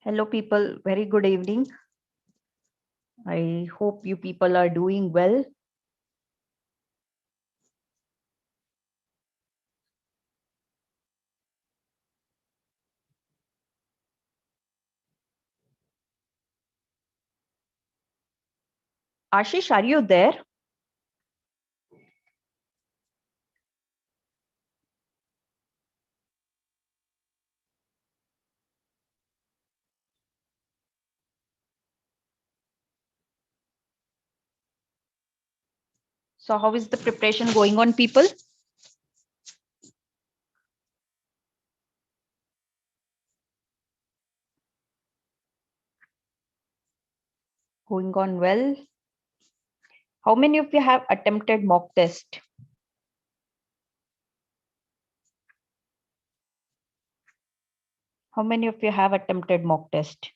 Hello, people. Very good evening. I hope you people are doing well. Ashish, are you there? So how is the preparation going on, people? Going on well. How many of you have attempted mock test? How many of you have attempted mock test?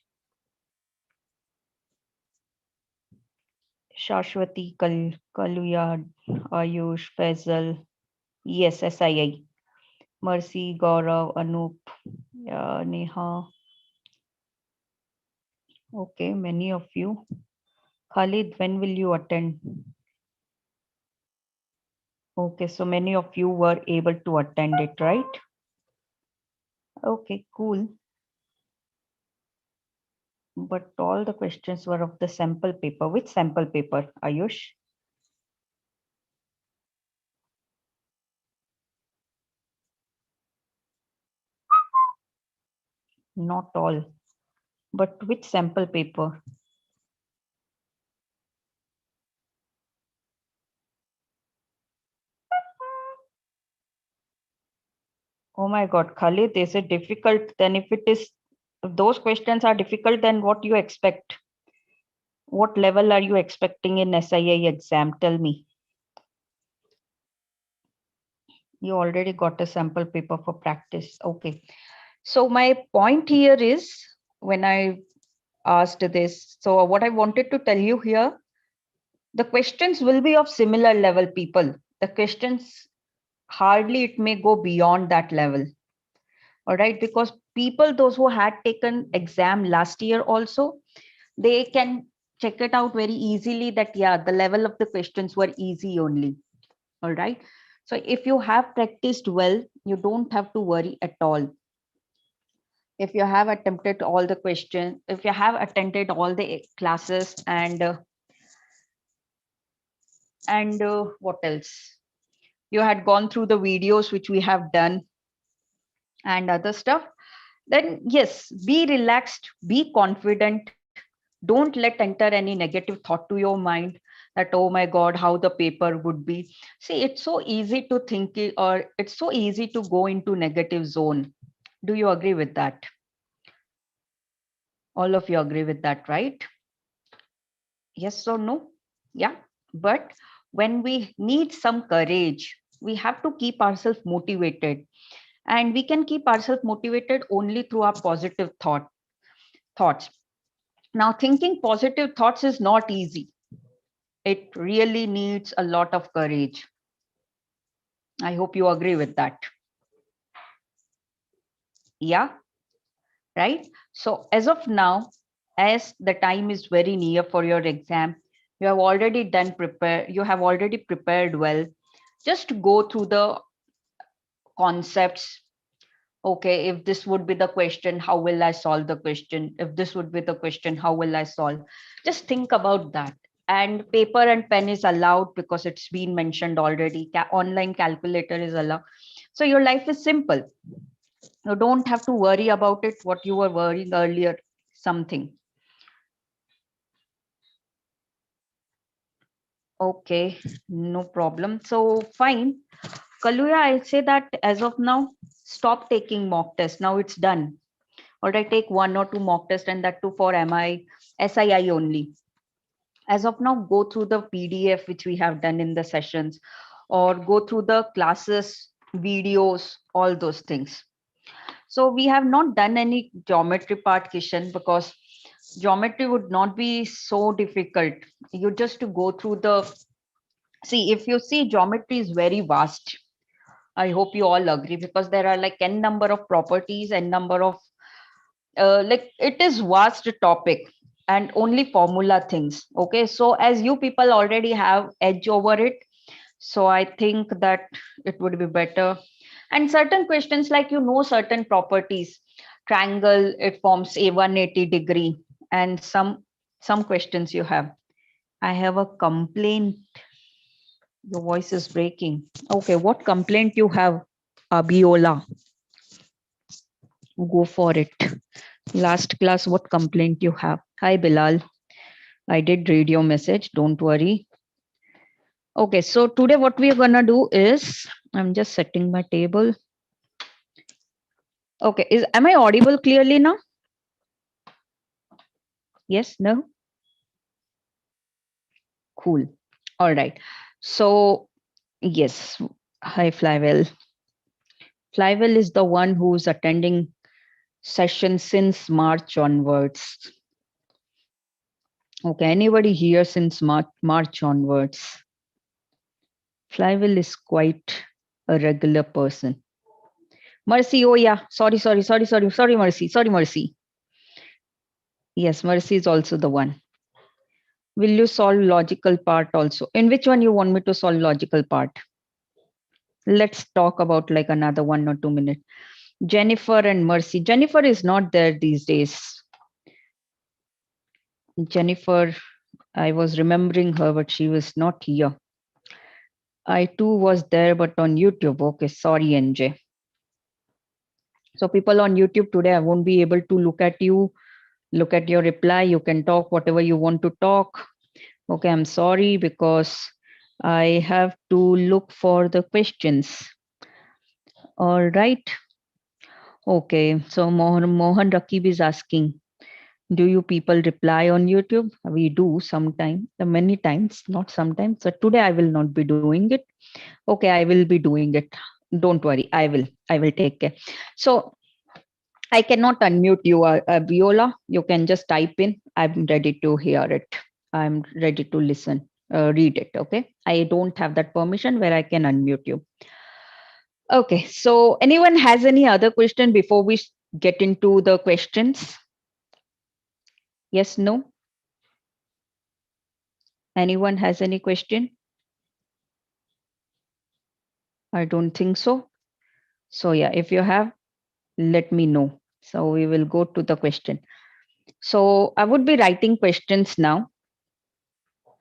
Shashwati, Kaluya, Ayush, Faisal. Yes, SII. Mercy, Gaurav, Anup, Neha. Okay, many of you. Khalid, when will you attend? Okay, so many of you were able to attend it, right? Okay, cool. But all the questions were of the sample paper. Which sample paper, Ayush? Not all. But which sample paper? Oh my God, Khalid, is it difficult? Then if if those questions are difficult, then what you expect? What level are you expecting in SII exam? Tell me. You already got a sample paper for practice. Okay. So my point here is when I asked this, so what I wanted to tell you here, the questions will be of similar level, people. The questions hardly it may go beyond that level. All right, because people, those who had taken exam last year also, they can check it out very easily that yeah, the level of the questions were easy only. All right. So if you have practiced well, you don't have to worry at all. If you have attempted all the questions, if you have attended all the classes and what else? You had gone through the videos which we have done and other stuff, then yes, be relaxed, be confident. Don't let enter any negative thought to your mind that, oh my God, how the paper would be. See, it's so easy to think or it's so easy to go into negative zone. Do you agree with that? All of you agree with that, right? Yes or no? Yeah. But when we need some courage, we have to keep ourselves motivated. And we can keep ourselves motivated only through our positive thoughts. Now, thinking positive thoughts is not easy. It really needs a lot of courage. I hope you agree with that. Yeah, right? So as of now, as the time is very near for your exam, you have already prepared well. Just go through the concepts. Okay, if this would be the question, how will I solve the question? If this would be the question, how will I solve? Just think about that. And paper and pen is allowed because it's been mentioned already. Online calculator is allowed. So your life is simple. You don't have to worry about it, what you were worrying earlier, something. Okay, no problem. So fine. Kaluya, I'll say that as of now, stop taking mock tests. Now it's done. Or I take one or two mock tests and that too for SII only. As of now, go through the PDF which we have done in the sessions or go through the classes, videos, all those things. So we have not done any geometry part, Kishan, because geometry would not be so difficult. You just to go through see, if you see geometry is very vast. I hope you all agree because there are like n number of properties and number of like it is vast topic and only formula things. Okay, so as you people already have edge over it, so I think that it would be better. And certain questions, like certain properties, triangle, it forms a 180 degree, and some questions you have. I have a complaint. Your voice is breaking. Okay, what complaint you have, Abiola? Go for it. Last class, what complaint you have? Hi, Bilal. I did read your message. Don't worry. Okay, so today what we are gonna do is, I'm just setting my table. Okay, am I audible clearly now? Yes, no? Cool. All right. So yes, hi Flywell. Flywell is the one who's attending session since March onwards. Okay, anybody here since March onwards? Flywell is quite a regular person. Mercy, oh yeah, sorry, Mercy, sorry, Mercy. Yes, Mercy is also the one. Will you solve logical part also? In which one you want me to solve logical part? Let's talk about like another 1 or 2 minutes. Jennifer and Mercy. Jennifer is not there these days. Jennifer, I was remembering her, but she was not here. I too was there, but on YouTube. Okay, sorry, NJ. So people on YouTube today, I won't be able to look at you, look at your reply. You can talk whatever you want to talk. Okay, I'm sorry because I have to look for the questions. All right. Okay, so Mohan Rakib is asking, do you people reply on YouTube? We do sometime, many times, not sometimes. So today I will not be doing it. Okay, I will be doing it. Don't worry, I will take care. So I cannot unmute you, Viola. You can just type in. I'm ready to hear it. I'm ready to listen, read it. Okay. I don't have that permission where I can unmute you. Okay. So anyone has any other question before we get into the questions? Yes, no? Anyone has any question? I don't think so. So yeah, if you have, let me know. So we will go to the question. So I would be writing questions now.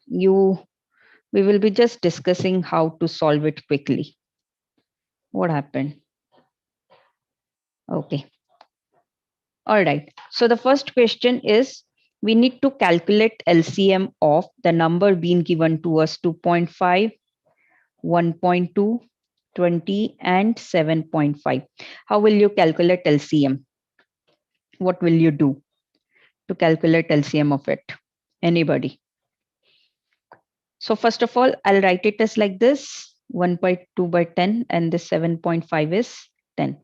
We will be just discussing how to solve it quickly. What happened? Okay. All right. So the first question is, we need to calculate LCM of the number being given to us 2.5, 1.2, 20, and 7.5. How will you calculate LCM? What will you do to calculate LCM of it? Anybody? So first of all, I'll write it as like this, 1.2 by 10, and this 7.5 is 10.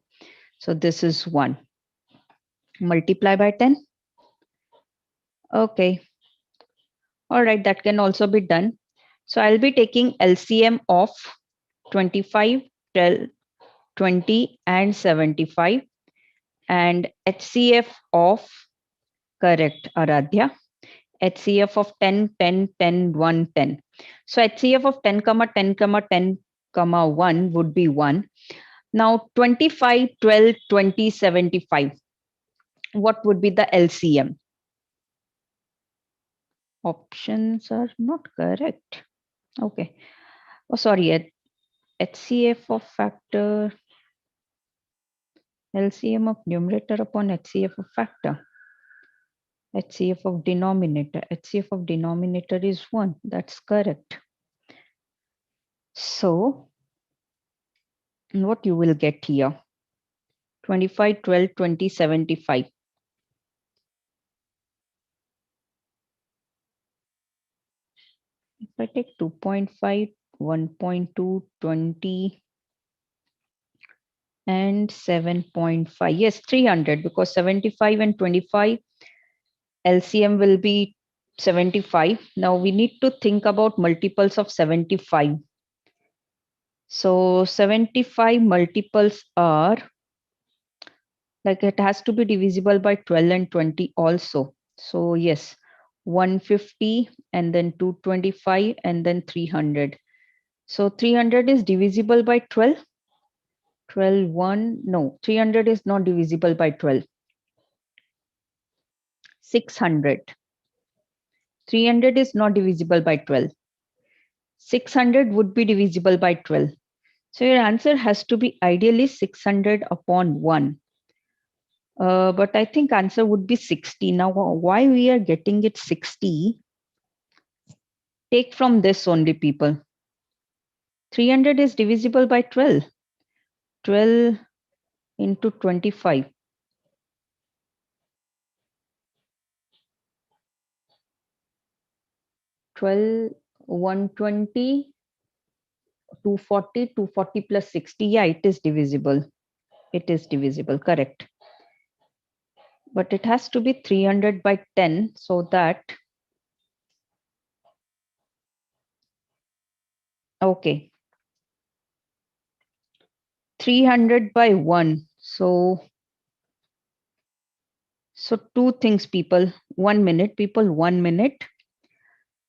So this is 1. Multiply by 10. Okay. All right, that can also be done. So I'll be taking LCM of 25, 12, 20, and 75, and HCF of, correct, Aradhya, HCF of 10, 10, 10, 1, 10. So HCF of 10, 10, 10, 1 would be 1. Now 25, 12, 20, 75. What would be the LCM? Options are not correct. Okay. Oh, sorry. HCF of factor, LCM of numerator upon HCF of factor. HCF of denominator. HCF of denominator is 1. That's correct. So what you will get here? 25, 12, 20, 75. If I take 2.5, 1.2, 20, and 7.5. Yes, 300, because 75 and 25 LCM will be 75. Now we need to think about multiples of 75. So 75 multiples are like it has to be divisible by 12 and 20 also. So yes, 150 and then 225 and then 300. So 300 is divisible by 12. 12, 1, no, 300 is not divisible by 12. 600. 300 is not divisible by 12. 600 would be divisible by 12. So your answer has to be ideally 600 upon 1. But I think answer would be 60. Now, why we are getting it 60? Take from this only, people. 300 is divisible by 12. 12 into 25. 12, 120, 240, 240 plus 60. Yeah, it is divisible. It is divisible, correct. But it has to be 300 by 10 so that, okay, 300 by 1. So two things, people. 1 minute, people, 1 minute.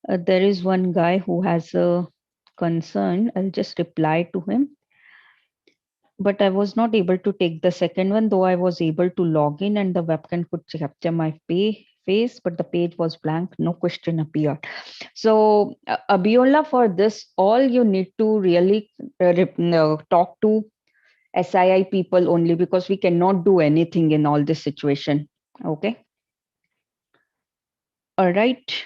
There is one guy who has a concern. I'll just reply to him. But I was not able to take the second one, though I was able to log in and the webcam could capture my face, but the page was blank. No question appeared. So, Abiola, for this, all you need to really talk to SII people only, because we cannot do anything in all this situation. Okay. All right.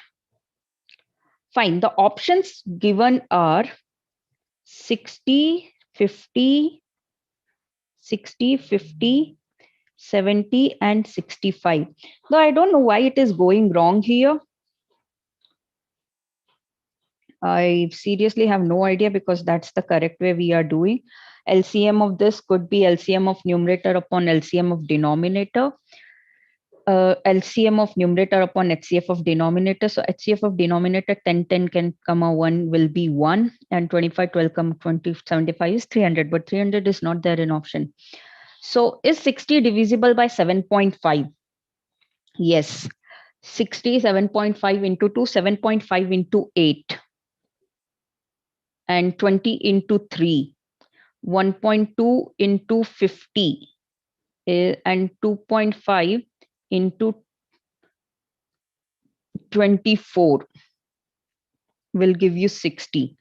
Fine. The options given are 60, 50, 60, 50, 70, and 65. Though I don't know why it is going wrong here. I seriously have no idea, because that's the correct way we are doing. LCM of this could be LCM of numerator upon LCM of denominator. LCM of numerator upon HCF of denominator. So HCF of denominator 10, 10 can come 1 will be 1, and 25, 12 come 20, 75 is 300, but 300 is not there in option. So is 60 divisible by 7.5? Yes. 60, 7.5 into 2, 7.5 into 8, and 20 into 3, 1.2 into 50, and 2.5 into 24 will give you 60.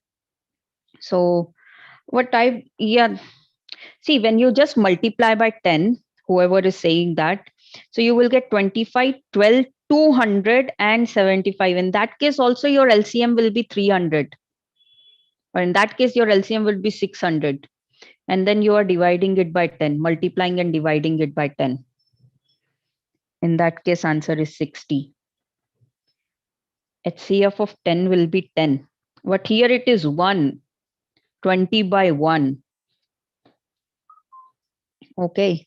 So yeah, see, when you just multiply by 10, whoever is saying that, so you will get 25, 12, 200, and 75. In that case, also your LCM will be 300. Or in that case, your LCM will be 600. And then you are dividing it by 10, multiplying and dividing it by 10. In that case, answer is 60. HCF of 10 will be 10. But here it is 1, 20 by 1. Okay.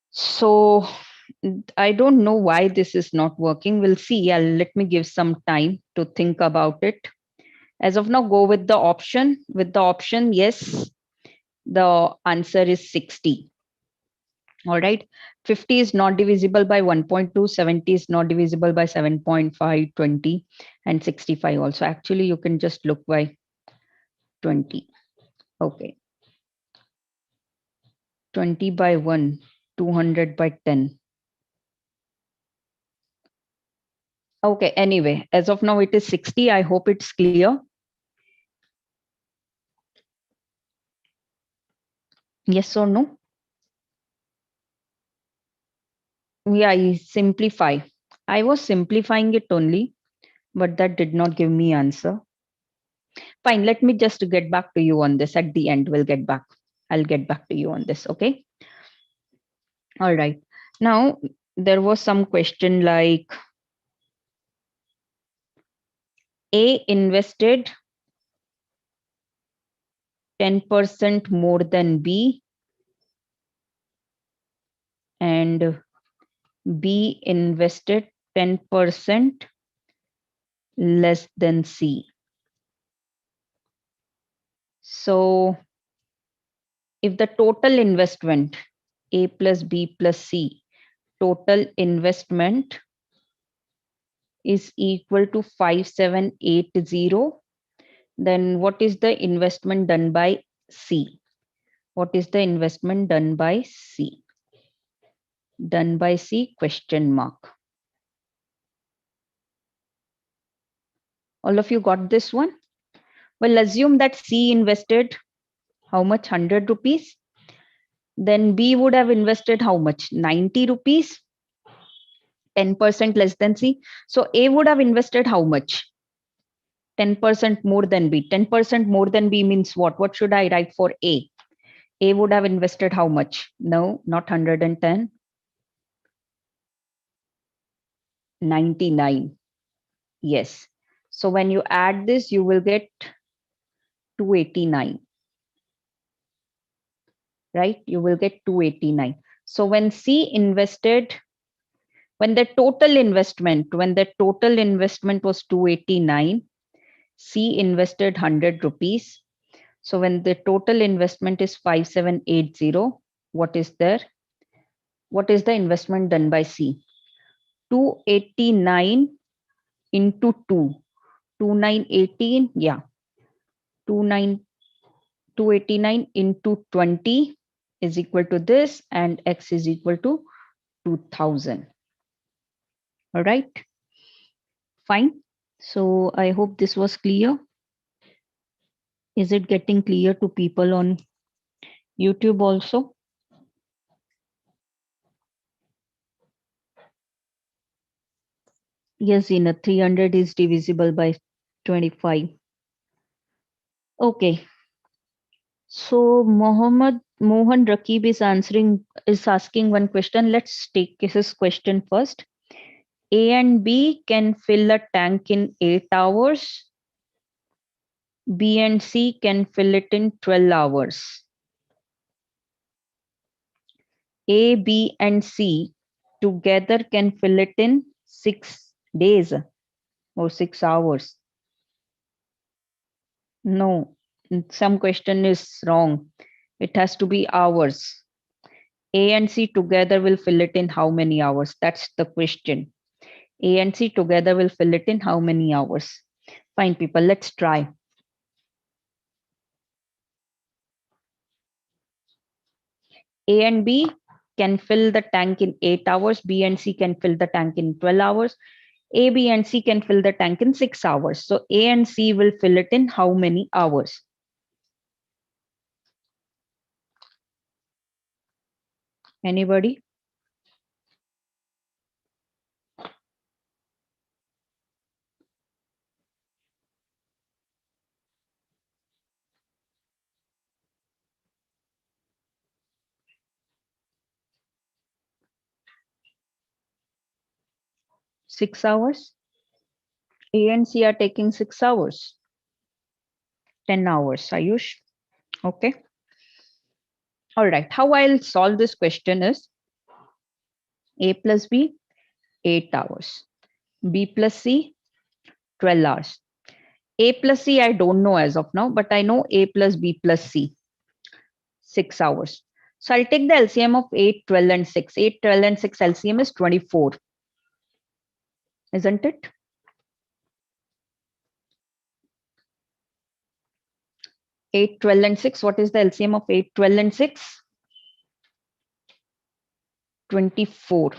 So I don't know why this is not working. We'll see. Let me give some time to think about it. As of now, go with the option. With the option, yes, the answer is 60. All right. 50 is not divisible by 1.2, 70 is not divisible by 7.5, 20, and 65 also. Actually, you can just look by 20. Okay. 20 by 1, 200 by 10. Okay, anyway, as of now, it is 60. I hope it's clear. Yes or no? Yeah, I simplify. I was simplifying it only, but that did not give me answer. Fine, let me just get back to you on this at the end. We'll get back. I'll get back to you on this, okay? All right. Now, there was some question like A invested 10% more than B, and B invested 10% less than C. So if the total investment A plus B plus C, total investment is equal to 5780, then what is the investment done by C? What is the investment done by C? Done by C question mark. All of you got this one? Well, assume that C invested how much? 100 rupees. Then B would have invested how much? 90 rupees. 10% less than C. So A would have invested how much? 10% more than B. 10% more than B means what? What should I write for A? A would have invested how much? No, not 110. 99. Yes. So when you add this, you will get 289. Right? You will get 289. So when C invested, when the total investment was 289, C invested 100 rupees. So when the total investment is 5780, what is there? What is the investment done by C? 289 into 2. 2918, yeah. 289 into 20 is equal to this, and X is equal to 2000. All right. Fine. So I hope this was clear. Is it getting clear to people on YouTube also? Yes, Zina, 300 is divisible by 25. Okay. So Mohan Rakib is asking one question. Let's take his question first. A and B can fill a tank in 8 hours. B and C can fill it in 12 hours. A, B, and C together can fill it in 6 days or 6 hours. No, some question is wrong. It has to be hours. A and C together will fill it in how many hours? That's the question. A and C together will fill it in how many hours? Fine, people, let's try. A and B can fill the tank in 8 hours. B and C can fill the tank in 12 hours. A, B, and C can fill the tank in 6 hours. So A and C will fill it in how many hours? Anybody? Six hours? A and C are taking 6 hours. 10 hours, Ayush. Okay. All right. How I'll solve this question is A plus B, 8 hours. B plus C, 12 hours. A plus C, I don't know as of now, but I know A plus B plus C, 6 hours. So I'll take the LCM of 8, 12, and 6. 8, 12, and 6 LCM is 24. Isn't it? 8, 12, and 6. What is the LCM of 8, 12, and 6? 24.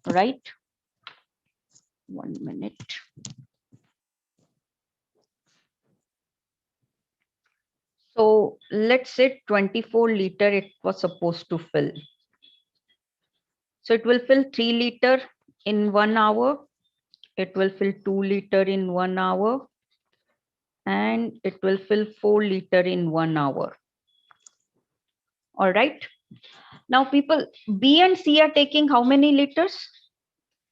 Right? 1 minute. So let's say 24 liter it was supposed to fill. So it will fill 3 liter in 1 hour. It will fill 2 liter in 1 hour. And it will fill 4 liter in 1 hour. All right. Now people, B and C are taking how many liters?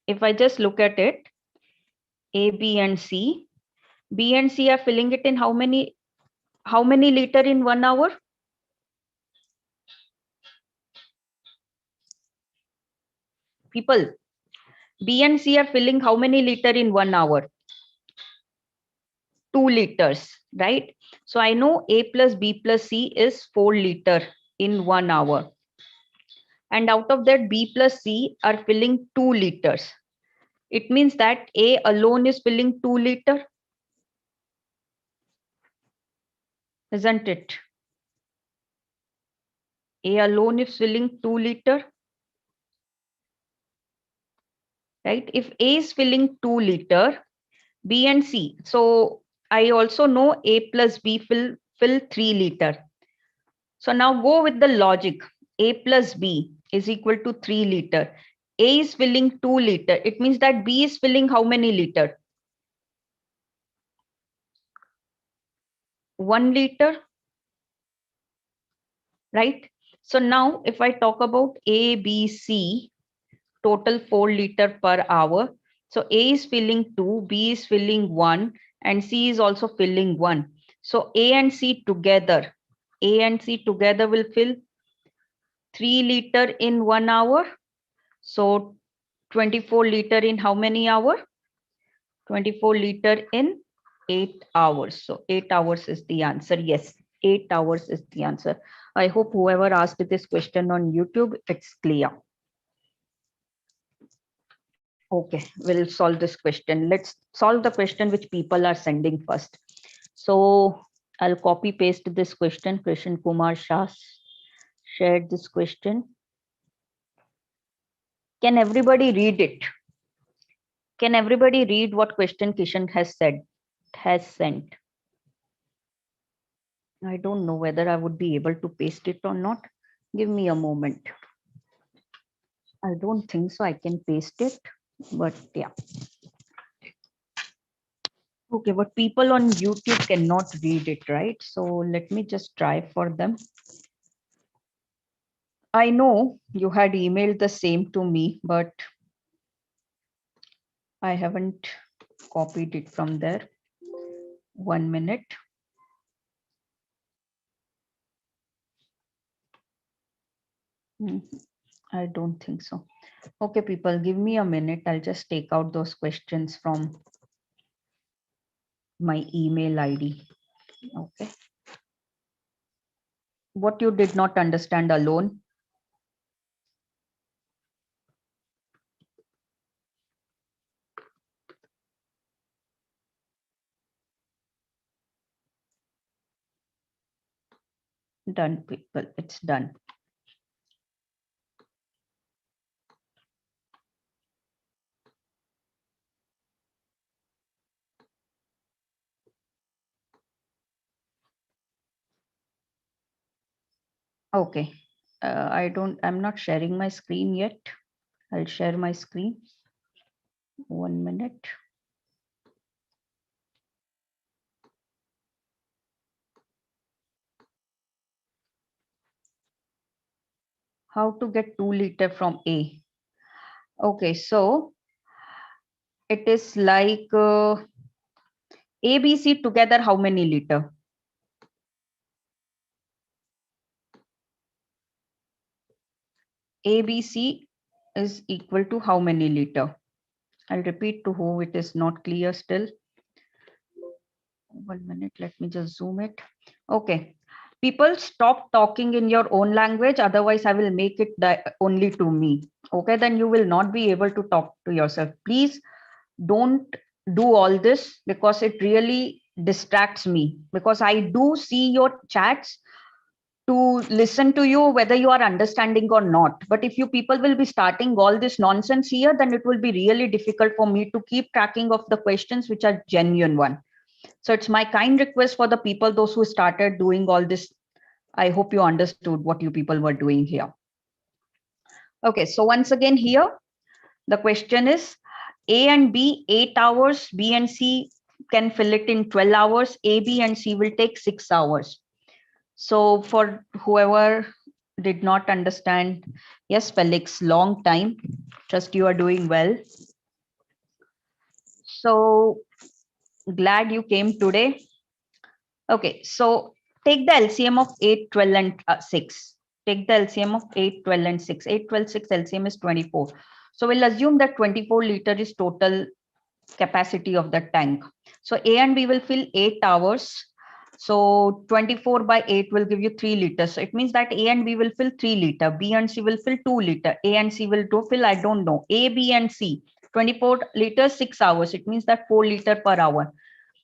If I just look at it, A, B, and C. B and C are filling it in how many liter in 1 hour? People, B and C are filling how many liter in 1 hour? 2 liters, right? So I know A plus B plus C is 4 liter in 1 hour. And out of that, B plus C are filling 2 liters. It means that A alone is filling 2 liter, isn't it? A alone is filling 2 liter, right? If A is filling 2 liter, B and C. So I also know A plus B fill 3 liter. So now go with the logic. A plus B is equal to 3 liter. A is filling 2 liter. It means that B is filling how many liter? 1 liter, right? So now if I talk about A, B, C, total 4 liter per hour. So A is filling 2, B is filling 1, and C is also filling 1. So A and C together will fill 3 liter in 1 hour. So 24 liter in how many hours? 24 liter in 8 hours. So 8 hours is the answer. Yes, 8 hours is the answer. I hope whoever asked this question on YouTube, it's clear. Okay, we'll solve this question. Let's solve the question which people are sending first. So I'll copy paste this question. Krishan Kumar Shah shared this question. Can everybody read it? Can everybody read what question Kishan has sent? I don't know whether I would be able to paste it or not. Give me a moment. I don't think so I can paste it, but yeah. Okay, but people on YouTube cannot read it, right? So let me just try for them. I know you had emailed the same to me, but I haven't copied it from there. 1 minute. I don't think so. Okay, people, give me a minute. I'll just take out those questions from my email ID. Okay. What you did not understand alone? Done, people. It's done. Okay. I'm not sharing my screen yet. I'll share my screen. 1 minute. How to get 2 liter from A? Okay, so it is like A, B, C together, how many liter? A, B, C is equal to how many liter? I'll repeat to who it is not clear still. 1 minute, let me just zoom it. Okay. People, stop talking in your own language, otherwise I will make it only to me. Okay, then you will not be able to talk to yourself. Please don't do all this because it really distracts me, because I do see your chats to listen to you whether you are understanding or not. But if you people will be starting all this nonsense here, then it will be really difficult for me to keep tracking of the questions which are genuine one. So it's my kind request for the people, those who started doing all this. I hope you understood what you people were doing here. Okay, so once again here, the question is A and B 8 hours, B and C can fill it in 12 hours, A, B and C will take 6 hours. So for whoever did not understand, yes, Felix, long time. Just you are doing well. So glad you came today. Okay, so take the LCM of 8, 12 and 6. Take the LCM of 8, 12 and 6. 8, 12, 6 LCM is 24. So we'll assume that 24 liter is total capacity of the tank. So A and B will fill 8 hours. So 24 by 8 will give you 3 liters. So it means that A and B will fill 3 liter. B and C will fill 2 liter. A and C will do fill, I don't know. A, B and C, 24 liters, 6 hours. It means that 4 liter per hour.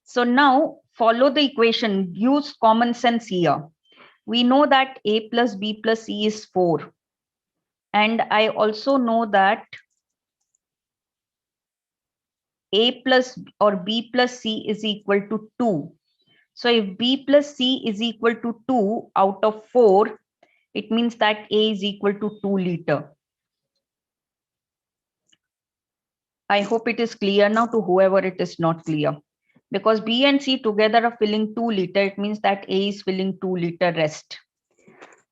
So now follow the equation. Use common sense here. We know that A plus B plus C is 4. And I also know that A plus or B plus C is equal to 2. So if B plus C is equal to 2 out of 4, it means that A is equal to 2 liter. I hope it is clear now to whoever it is not clear. Because B and C together are filling 2 liter, it means that A is filling 2 liter rest.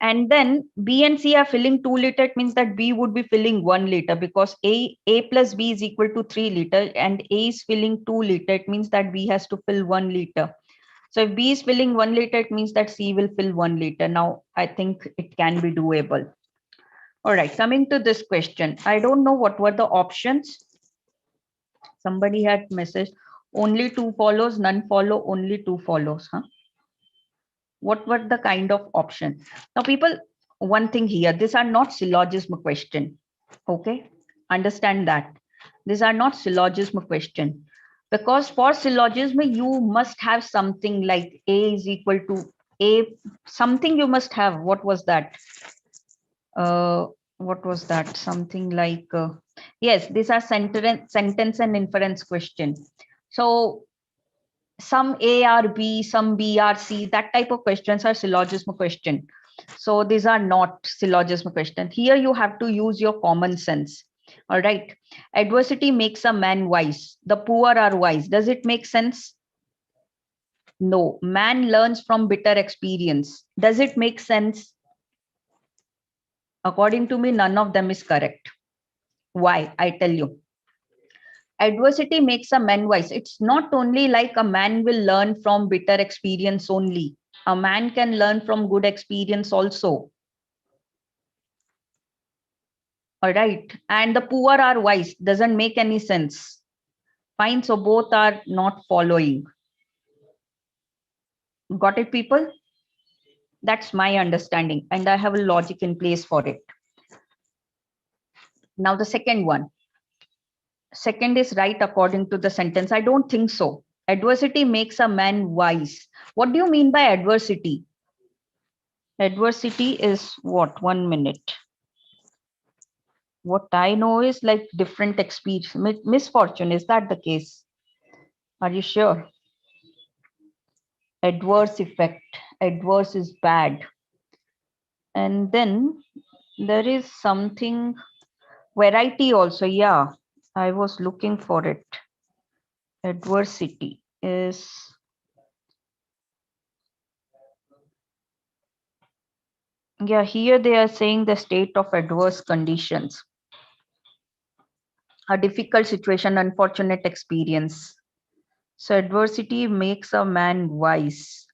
And then B and C are filling 2 liter, it means that B would be filling 1 liter because A plus B is equal to 3 liter and A is filling 2 liter. It means that B has to fill 1 liter. So if B is filling 1 liter, it means that C will fill 1 liter. Now, I think it can be doable. All right, coming to this question. I don't know what were the options. Somebody had messaged, only 2 follows, none follow, only 2 follows. Huh? What were the kind of option? Now, people, one thing here, these are not syllogism question. Okay, understand that. These are not syllogism question. Because for syllogism, you must have something like A is equal to A, something you must have. What was that? What was that? Something like, yes, these are sentence and inference question. So some A are B, some B are C, that type of questions are syllogism question. So these are not syllogism question. Here you have to use your common sense. All right. Adversity makes a man wise. The poor are wise. Does it make sense? No. Man learns from bitter experience. Does it make sense? According to me, none of them is correct. Why? I tell you. Adversity makes a man wise. It's not only like a man will learn from bitter experience only. A man can learn from good experience also. All right. And the poor are wise. Doesn't make any sense. Fine. So both are not following. Got it, people? That's my understanding. And I have a logic in place for it. Now, the second one. Second is right according to the sentence. I don't think so. Adversity makes a man wise. What do you mean by adversity? Adversity is what? 1 minute. What I know is like different experience, misfortune. Is that the case? Are you sure? Adverse effect. Adverse is bad. And then there is something, variety also. Yeah, I was looking for it. Adversity is, yeah, here they are saying the state of adverse conditions. A difficult situation, unfortunate experience. So adversity makes a man wise.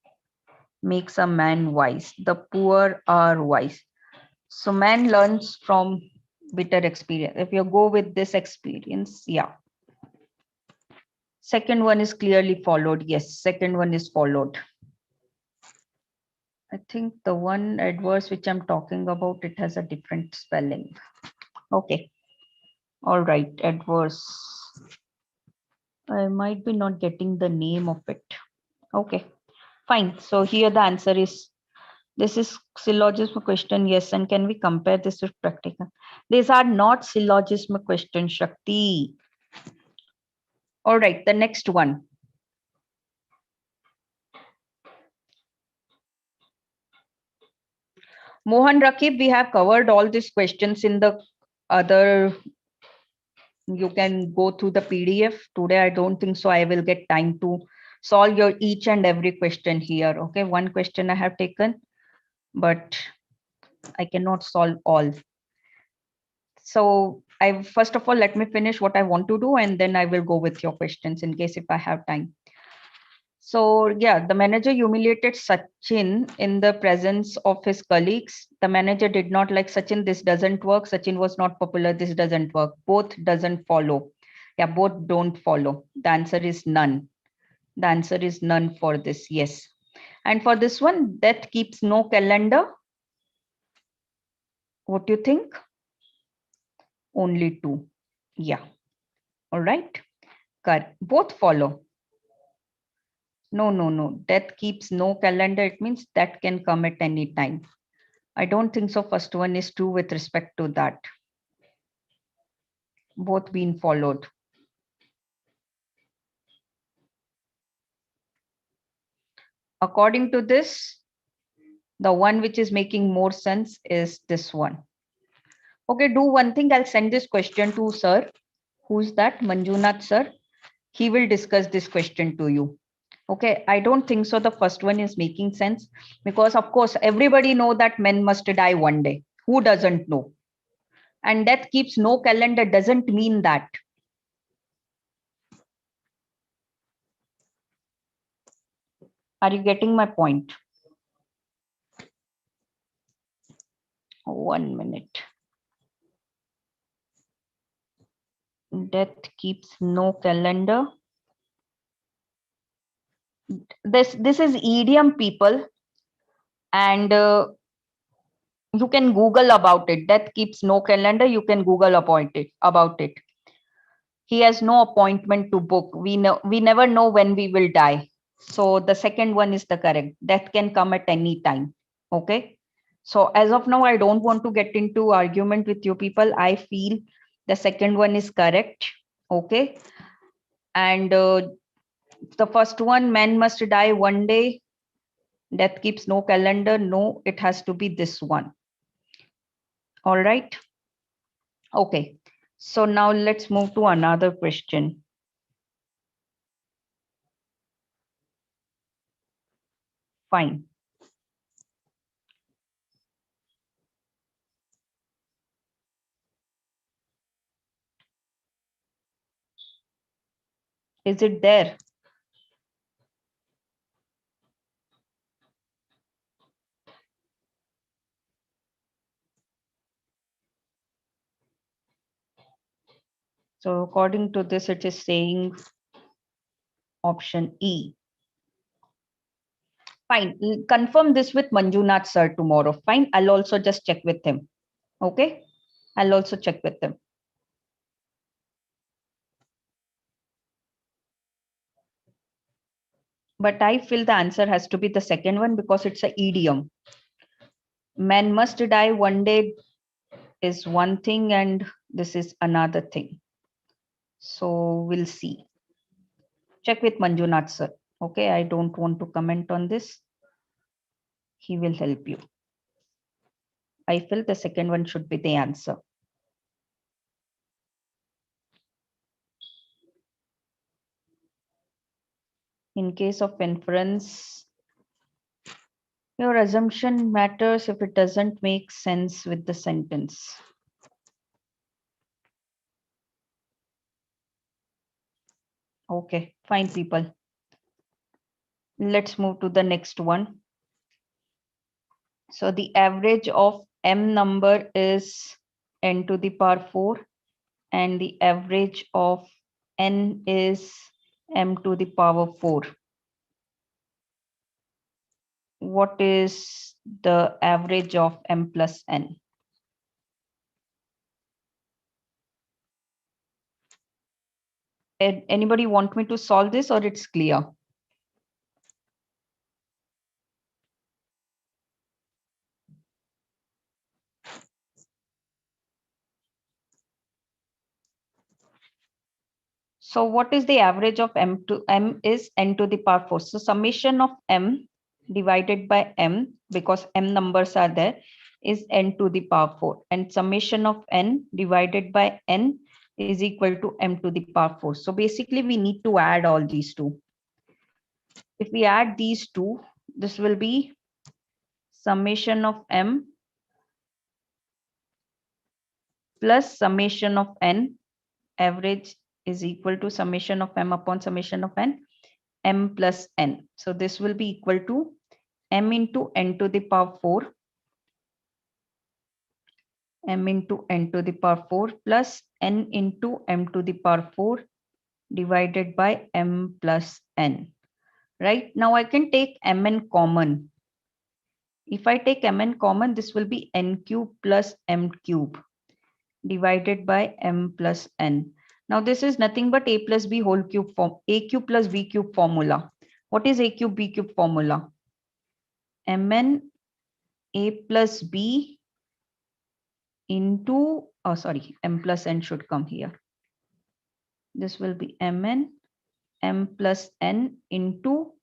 Makes a man wise. The poor are wise. So man learns from bitter experience. If you go with this experience, yeah. Second one is clearly followed. Yes, second one is followed. I think the one adverse which I'm talking about, it has a different spelling. Okay. All right, adverse. I might be not getting the name of it. Okay, fine. So here the answer is, this is syllogism question, yes. And can we compare this with practical? These are not syllogism question, Shakti. All right, the next one. Mohan Rakib, we have covered all these questions in the other, you can go through the PDF. Today, I don't think so. I will get time to solve your each and every question here. Okay, one question I have taken, but I cannot solve all. So I first of all, let me finish what I want to do, and then I will go with your questions in case if I have time. So yeah, the manager humiliated Sachin in the presence of his colleagues. The manager did not like Sachin. This doesn't work. Sachin was not popular. This doesn't work. Both doesn't follow. Yeah, both don't follow. The answer is none. The answer is none for this. Yes. And for this one, death keeps no calendar. What do you think? Only two. Yeah. All right. Correct. Both follow. No, no, no. Death keeps no calendar. It means that can come at any time. I don't think so. First one is true with respect to that. Both being followed. According to this, the one which is making more sense is this one. Okay, do one thing. I'll send this question to sir. Who's that? Manjunath sir. He will discuss this question to you. Okay, I don't think so. The first one is making sense because, of course, everybody know that men must die one day. Who doesn't know? And death keeps no calendar doesn't mean that. Are you getting my point? 1 minute. Death keeps no calendar. This is idiom, people, and you can Google about it. Death keeps no calendar. You can Google about it. He has no appointment to book. We never know when we will die. So the second one is the correct. Death can come at any time. Okay. So as of now, I don't want to get into argument with you people. I feel the second one is correct. Okay. And the first one, man must die one day. Death keeps no calendar. No, it has to be this one. All right. Okay. So now let's move to another question. Fine. Is it there? So according to this, it is saying option E. Fine. Confirm this with Manjunath sir tomorrow. Fine. I'll also just check with him. Okay. I'll also check with him. But I feel the answer has to be the second one because it's an idiom. Man must die one day is one thing and this is another thing. So we'll see. Check with Manjunath sir. Okay. I don't want to comment on this. He will help you. I feel the second one should be the answer. In case of inference, your assumption matters if it doesn't make sense with the sentence. Okay, fine, people. Let's move to the next one. So the average of m number is n to the power 4 and the average of n is m to the power 4. What is the average of m plus n? Anybody want me to solve this or it's clear? So what is the average of m to m is n to the power 4. So summation of m divided by m, because m numbers are there, is n to the power 4. And summation of n divided by n is equal to m to the power 4. So basically we need to add all these two. If we add these two, this will be summation of m plus summation of n. Average is equal to summation of m upon summation of n, m plus n. So this will be equal to m into n to the power 4 m into n to the power 4 plus n into m to the power 4 divided by m plus n. Right now I can take mn common. If I take mn common, this will be n cube plus m cube divided by m plus n. Now this is nothing but a plus b whole cube form, a cube plus b cube formula. What is a cube b cube formula? Mn a plus b into, oh sorry, m plus n should come here. This will be mn m plus n into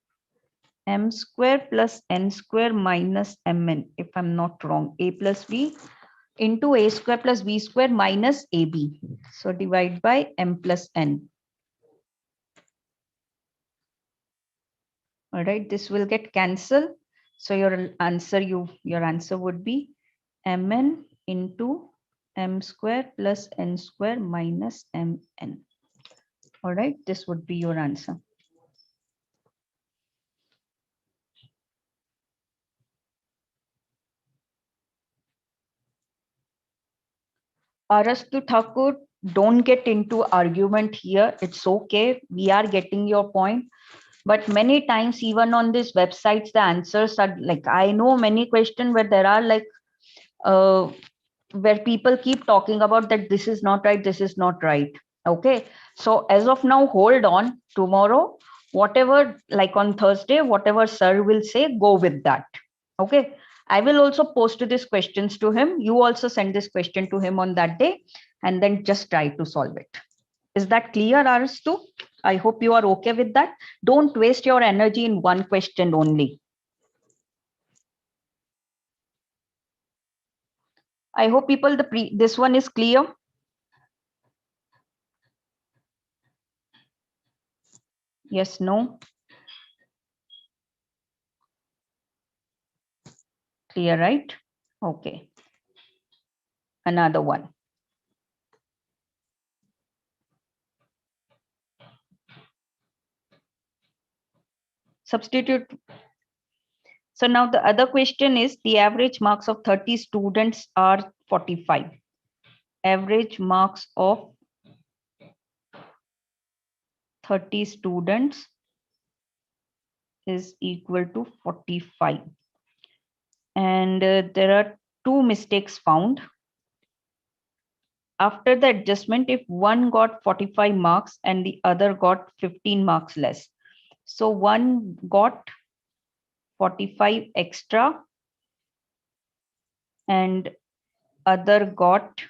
m square plus n square minus mn, if I'm not wrong, a plus b into a square plus b square minus ab. So divide by m plus n. All right, this will get cancelled. So your answer would be mn into m square plus n square minus mn. All right, this would be your answer. Arastu Thakur, don't get into argument here. It's okay. We are getting your point. But many times, even on these websites, the answers are like, I know many questions where there are like, where people keep talking about that this is not right, this is not right. Okay. So as of now, hold on. Tomorrow, whatever, like on Thursday, whatever sir will say, go with that. Okay. I will also post these questions to him. You also send this question to him on that day and then just try to solve it. Is that clear, Aristu? I hope you are okay with that. Don't waste your energy in one question only. I hope people, this one is clear. Yes, no. Clear, right? Okay. Another one. Substitute. So now the other question is the average marks of 30 students are 45. Average marks of 30 students is equal to 45. And there are two mistakes found. After the adjustment, if one got 45 marks and the other got 15 marks less. So one got 45 extra and other got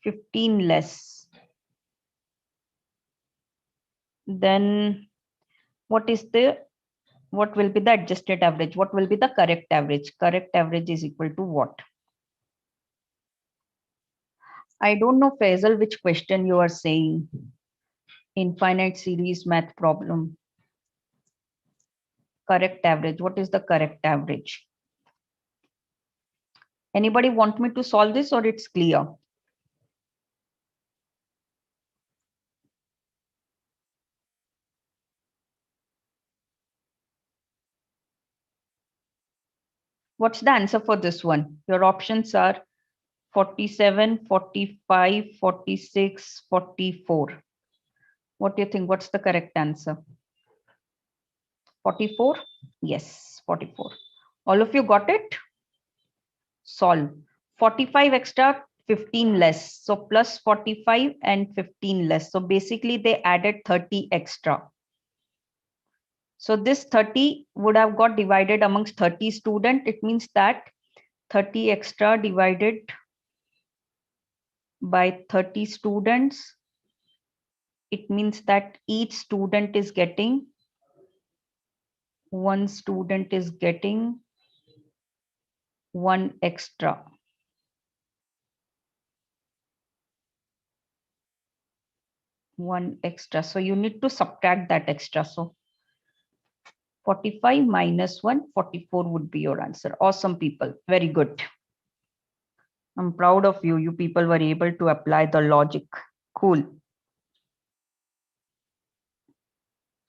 15 less. Then what will be the adjusted average? What will be the correct average? Correct average is equal to what? I don't know, Faisal, which question you are saying. Infinite series math problem. Correct average. What is the correct average? Anybody want me to solve this or it's clear? What's the answer for this one? Your options are 47, 45, 46, 44. What do you think? What's the correct answer? 44? Yes, 44. All of you got it? Solve. 45 extra, 15 less. So plus 45 and 15 less. So basically they added 30 extra. So this 30 would have got divided amongst 30 students. It means that 30 extra divided by 30 students. It means that each student is getting, one student is getting one extra. One extra. So you need to subtract that extra. So 45 minus 1, 44 would be your answer. Awesome, people. Very good. I'm proud of you. You people were able to apply the logic. Cool.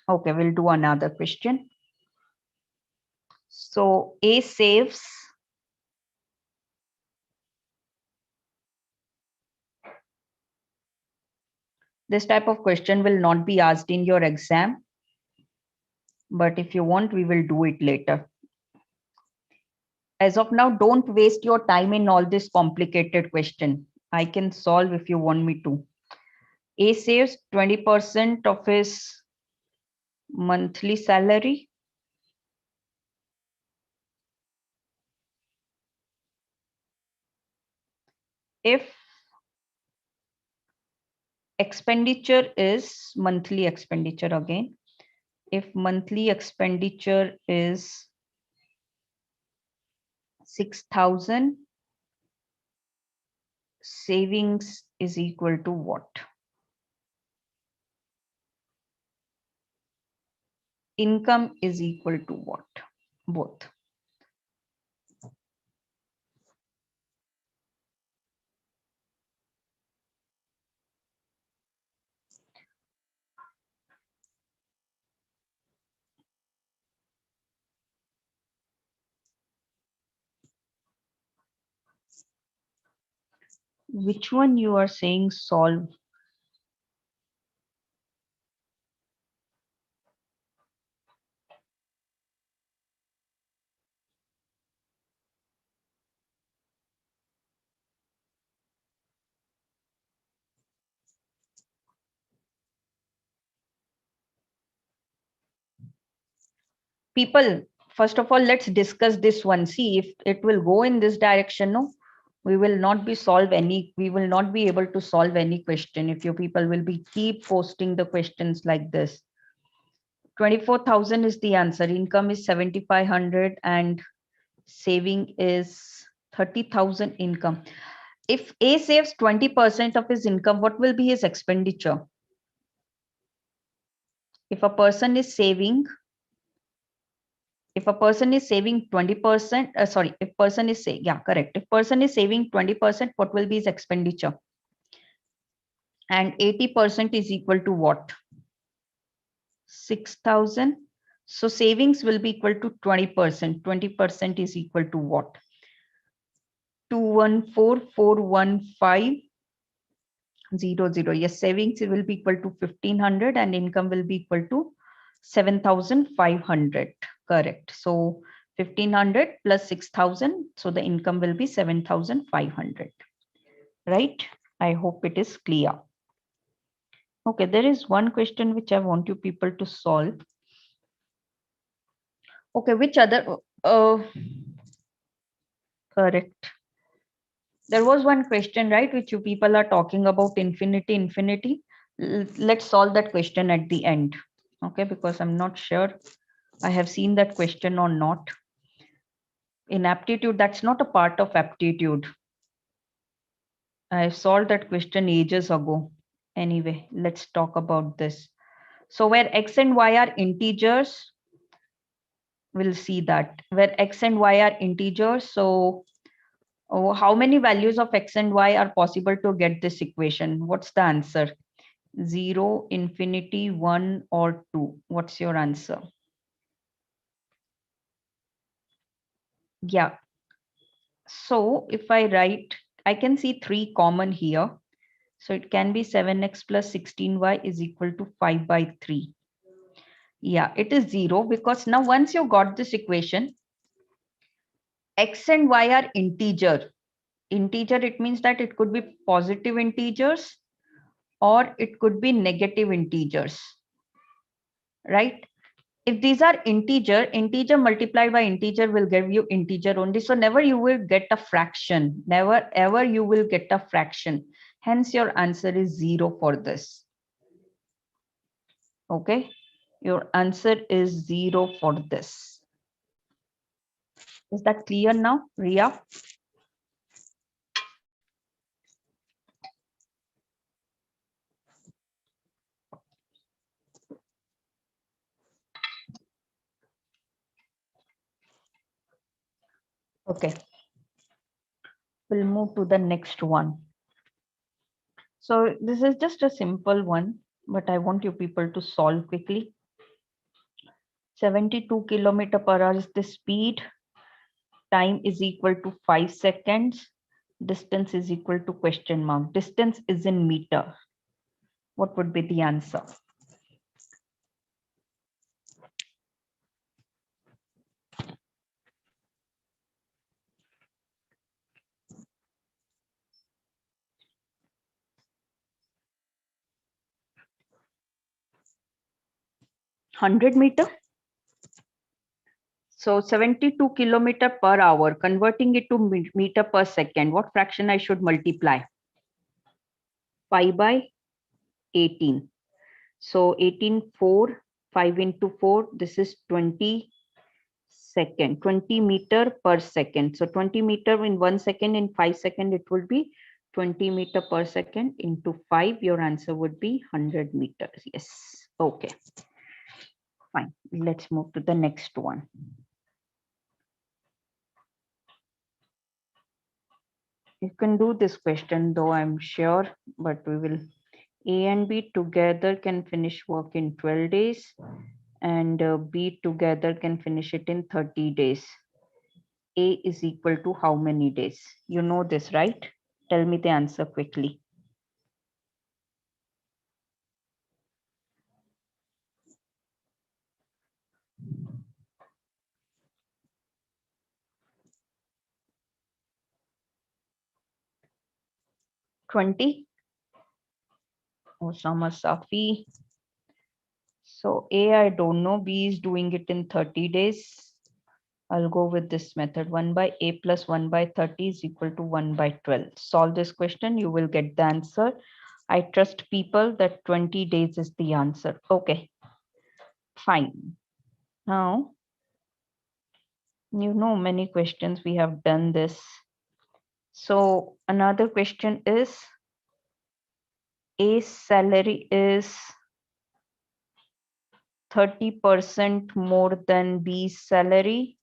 Okay, we'll do another question. So A saves. This type of question will not be asked in your exam, but if you want, we will do it later. As of now, don't waste your time in all this complicated question. I can solve if you want me to. A saves 20% of his monthly salary. If expenditure is monthly expenditure again, if monthly expenditure is 6,000, savings is equal to what? Income is equal to what? Both. Which one you are saying solve? People, first of all, let's discuss this one. See if it will go in this direction. No, we will not be we will not be able to solve any question if you people will be keep posting the questions like this. 24,000 is the answer. Income is 7,500 and saving is 30,000 income. If A saves 20% of his income, what will be his expenditure? If a person is saving, if a person is saving 20%, sorry, if person is saying, yeah, correct. If person is saving 20%, what will be his expenditure? And 80% is equal to what? 6,000. So savings will be equal to 20%. 20% is equal to what? 214,415,00. Yes, savings will be equal to 1,500 and income will be equal to 7,500. Correct. So 1,500 plus 6,000. So the income will be 7,500. Right? I hope it is clear. Okay, there is one question which I want you people to solve. Okay, which other? Correct. There was one question, right, which you people are talking about infinity. Let's solve that question at the end. Okay, because I'm not sure I have seen that question or not. In aptitude, that's not a part of aptitude. I solved that question ages ago. Anyway, let's talk about this. So where x and y are integers, we'll see that. Where x and y are integers, so how many values of x and y are possible to get this equation? What's the answer? 0, infinity, 1, or 2? What's your answer? Yeah. So if I write, I can see 3 common here. So it can be 7x plus 16y is equal to 5 by 3. Yeah, it is 0 because now once you got this equation, x and y are integer. Integer, it means that it could be positive integers or it could be negative integers, right? If these are integer multiplied by integer will give you integer only. So never you will get a fraction. Never ever you will get a fraction. Hence your answer is 0 for this. Okay. Your answer is 0 for this. Is that clear now, Ria? Okay. We'll move to the next one. So this is just a simple one, but I want you people to solve quickly. 72 kilometer per hour is the speed. Time is equal to 5 seconds. Distance is equal to question mark. Distance is in meter. What would be the answer? Hundred meter. So 72 kilometer per hour, converting it to meter per second, what fraction I should multiply? 5 by 18. So 18, 4, 5 into 4, this is 20 second, 20 meter per second. So 20 meter in 1 second, in 5 seconds, it would be 20 meter per second into 5. Your answer would be 100 meters. Yes. Okay. Fine. Let's move to the next one. You can do this question, though I'm sure, but we will. A and B together can finish work in 12 days, and B together can finish it in 30 days. A is equal to how many days? You know this, right? Tell me the answer quickly. $20. Osama Safi. So A, I don't know. B is doing it in 30 days. I'll go with this method. 1 by A plus 1 by 30 is equal to 1 by 12. Solve this question, you will get the answer. I trust people that 20 days is the answer. Okay, fine. Now, you know many questions, we have done this. So another question is, A's salary is 30% more than B's salary.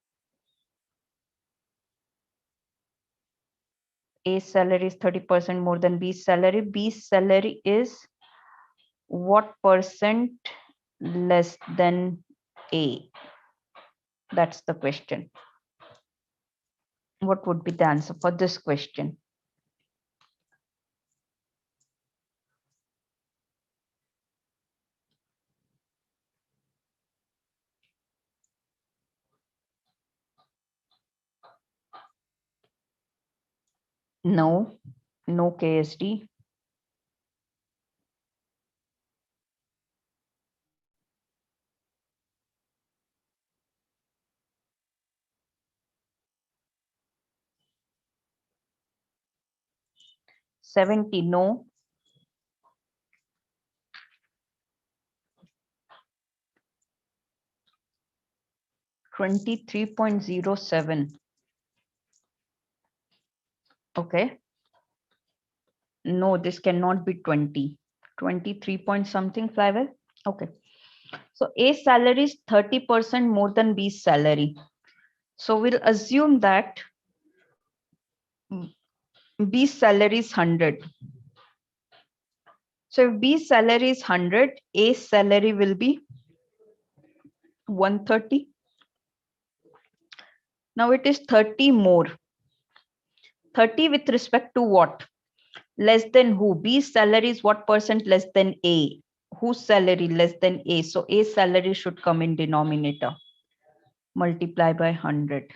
A's salary is 30% more than B's salary. B's salary is what percent less than A? That's the question. What would be the answer for this question? No, no KSD. $70, no. $23.07. Okay. No, this cannot be 20. 23 point something, Flywell. Okay. So A's salary is 30% more than B's salary. So we'll assume that B's salary is 100. So if B's salary is 100, A's salary will be 130. Now it is 30 more. 30 with respect to what? Less than who? B's salary is what percent less than A? Whose salary less than A? So A's salary should come in denominator. Multiply by 100.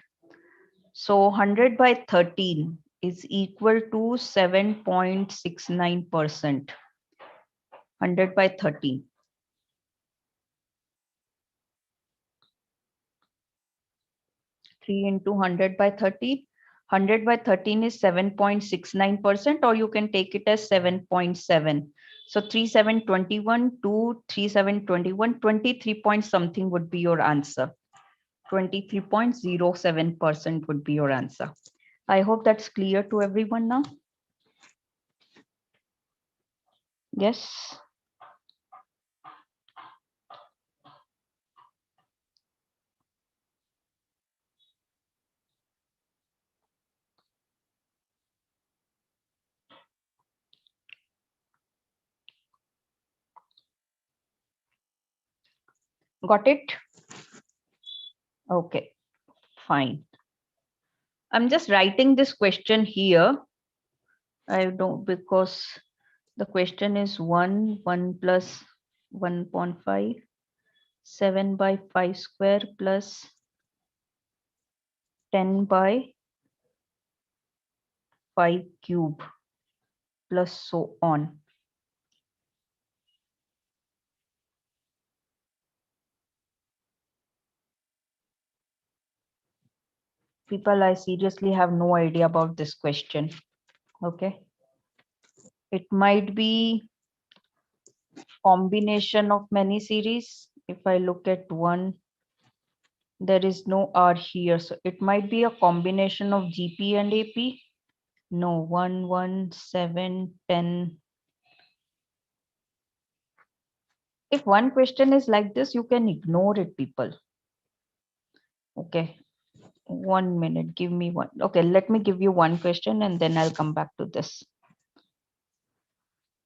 So 100 by 13 is equal to 7.69%. 100 by 13. 3 into 100 by 30. 100 by 13 is 7.69%, or you can take it as 7.7. So 3721 to 3721, 23 point something would be your answer. 23.07% would be your answer. I hope that's clear to everyone now. Yes. Got it? Okay, fine. I'm just writing this question here. I don't, because the question is 1 plus 1.5, 7 by 5 square plus 10 by 5 cube plus so on. People, I seriously have no idea about this question. Okay. It might be combination of many series. If I look at one, there is no R here. So it might be a combination of GP and AP. No, 1, 1, 7, 10. If one question is like this, you can ignore it, people. Okay. 1 minute. Give me one. Okay, let me give you one question and then I'll come back to this.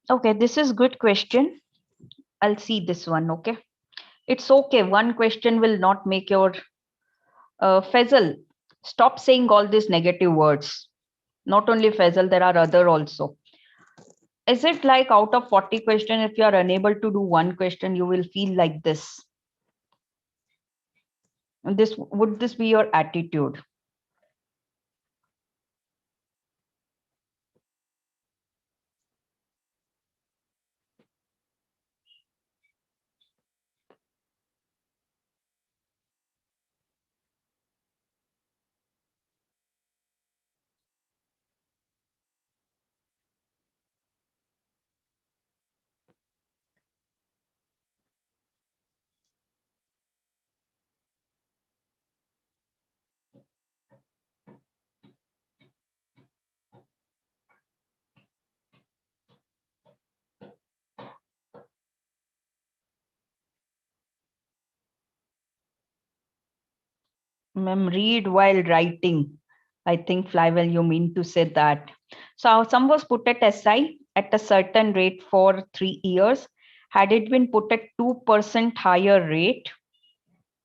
Okay, this is good question. I'll see this one. Okay. It's okay. One question will not make your Faisal, stop saying all these negative words. Not only Faisal, there are other also. Is it like out of 40 questions, if you are unable to do one question, you will feel like this? This would this be your attitude? Ma'am, read while writing. I think Flywell, you mean to say that. So some was put at SI at a certain rate for 3 years. Had it been put at 2% higher rate,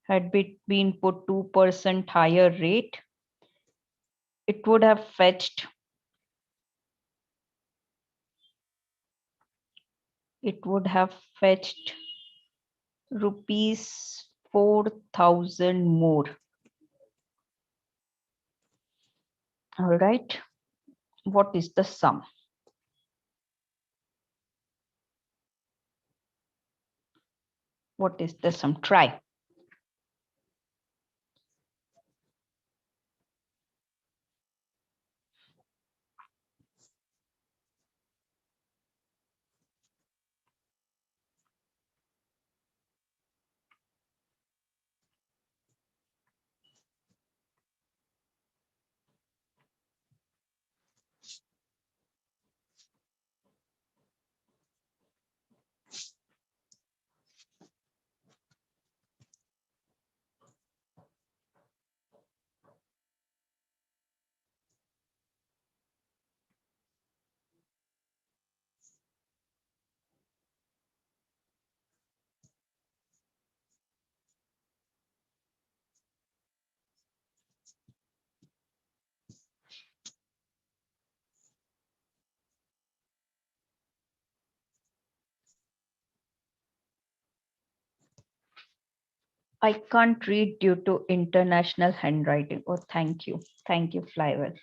had it been put 2% higher rate, it would have fetched, it would have fetched rupees 4,000 more. All right. What is the sum? What is the sum? Try. I can't read due to international handwriting. Oh, thank you. Thank you, Flywell.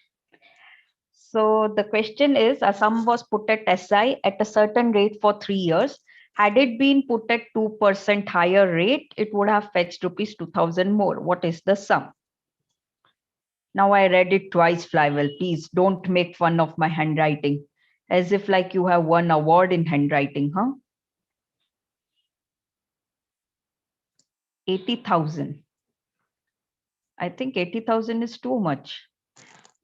So the question is, a sum was put at SI at a certain rate for 3 years. Had it been put at 2% higher rate, it would have fetched rupees 2,000 more. What is the sum? Now I read it twice, Flywell. Please don't make fun of my handwriting. As if like you have won award in handwriting, huh? 80,000. I think 80,000 is too much.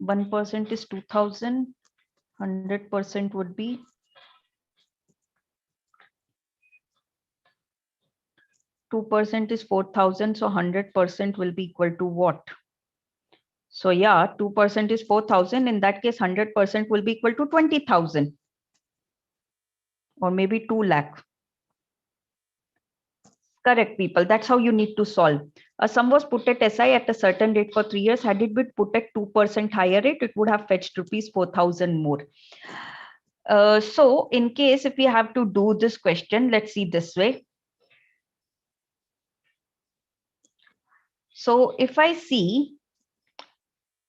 1% is 2,000. 100% would be 2% is 4,000. So 100% will be equal to what? So yeah, 2% is 4,000. In that case, 100% will be equal to 20,000 or maybe 2 lakh. Correct, people. That's how you need to solve. A sum was put at SI at a certain rate for 3 years. Had it been put at 2% higher rate, it would have fetched rupees 4,000 more. So in case if we have to do this question, let's see this way. So if I see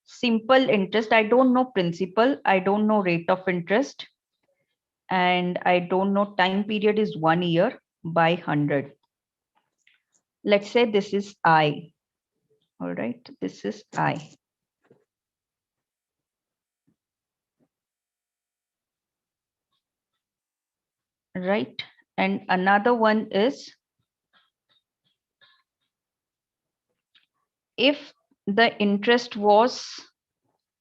simple interest, I don't know principal, I don't know rate of interest, and I don't know time period is 1 year by 100. Let's say this is I. All right, this is I. Right, and another one is if the interest was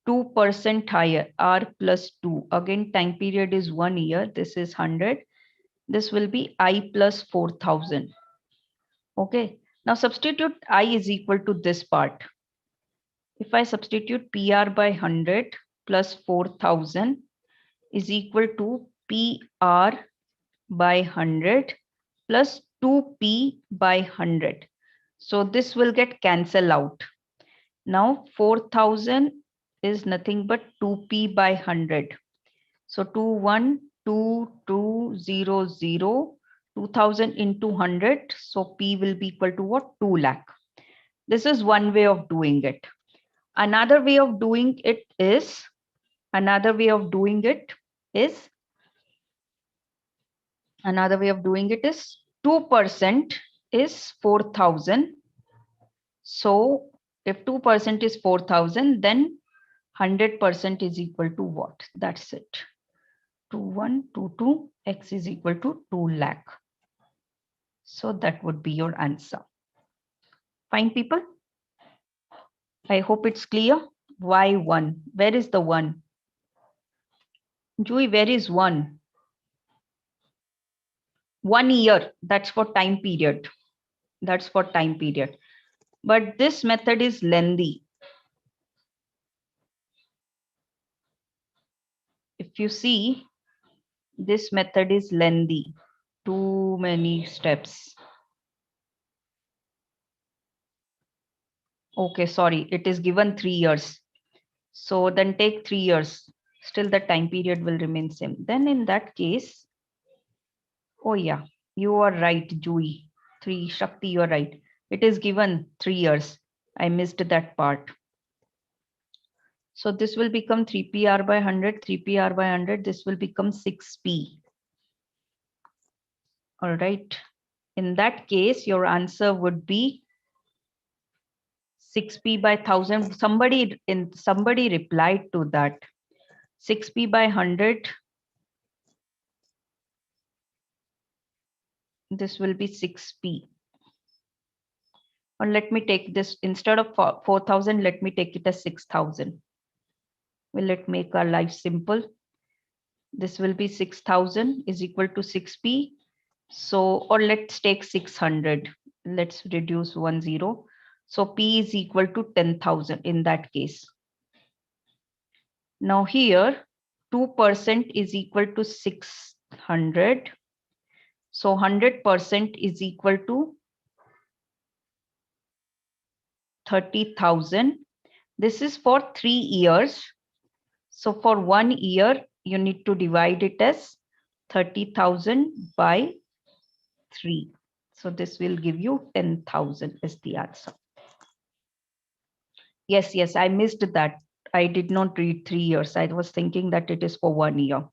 2% higher, R plus 2, again time period is 1 year, this is 100, this will be I plus 4,000. Okay, now substitute I is equal to this part. If I substitute PR by 100 plus 4,000 is equal to PR by 100 plus 2P by 100. So this will get cancelled out. Now 4,000 is nothing but 2P by 100. So 212,200, 2000 into 100. So P will be equal to what? 2 lakh. This is one way of doing it. Another way of doing it is, 2% is 4,000. So if 2% is 4,000, then 100% is equal to what? That's it. 2122 x is equal to 2 lakh. So that would be your answer. Fine, people. I hope it's clear. Why 1? Where is the 1? Joey, where is 1? 1 year. That's for time period. That's for time period. But this method is lengthy. If you see, this method is lengthy. Too many steps. Okay, sorry. It is given 3 years. So then take 3 years. Still the time period will remain same. Then in that case, oh yeah, you are right, Jui. 3, Shakti, you are right. It is given 3 years. I missed that part. So this will become 3PR by 100, 3PR by 100. This will become 6P. All right. In that case, your answer would be 6P by 1000. Somebody replied to that. 6P by 100. This will be 6P. Or let me take this instead of 4,000. Let me take it as 6,000. Will it make our life simple? This will be 6,000 is equal to 6P. So, or let's take 600. Let's reduce 1 0. So P is equal to 10,000 in that case. Now here 2% is equal to 600. So 100% is equal to 30,000. This is for 3 years. So for 1 year, you need to divide it as 30,000 by 3. So this will give you 10,000 is the answer. Yes, I missed that. I did not read 3 years. I was thinking that it is for 1 year.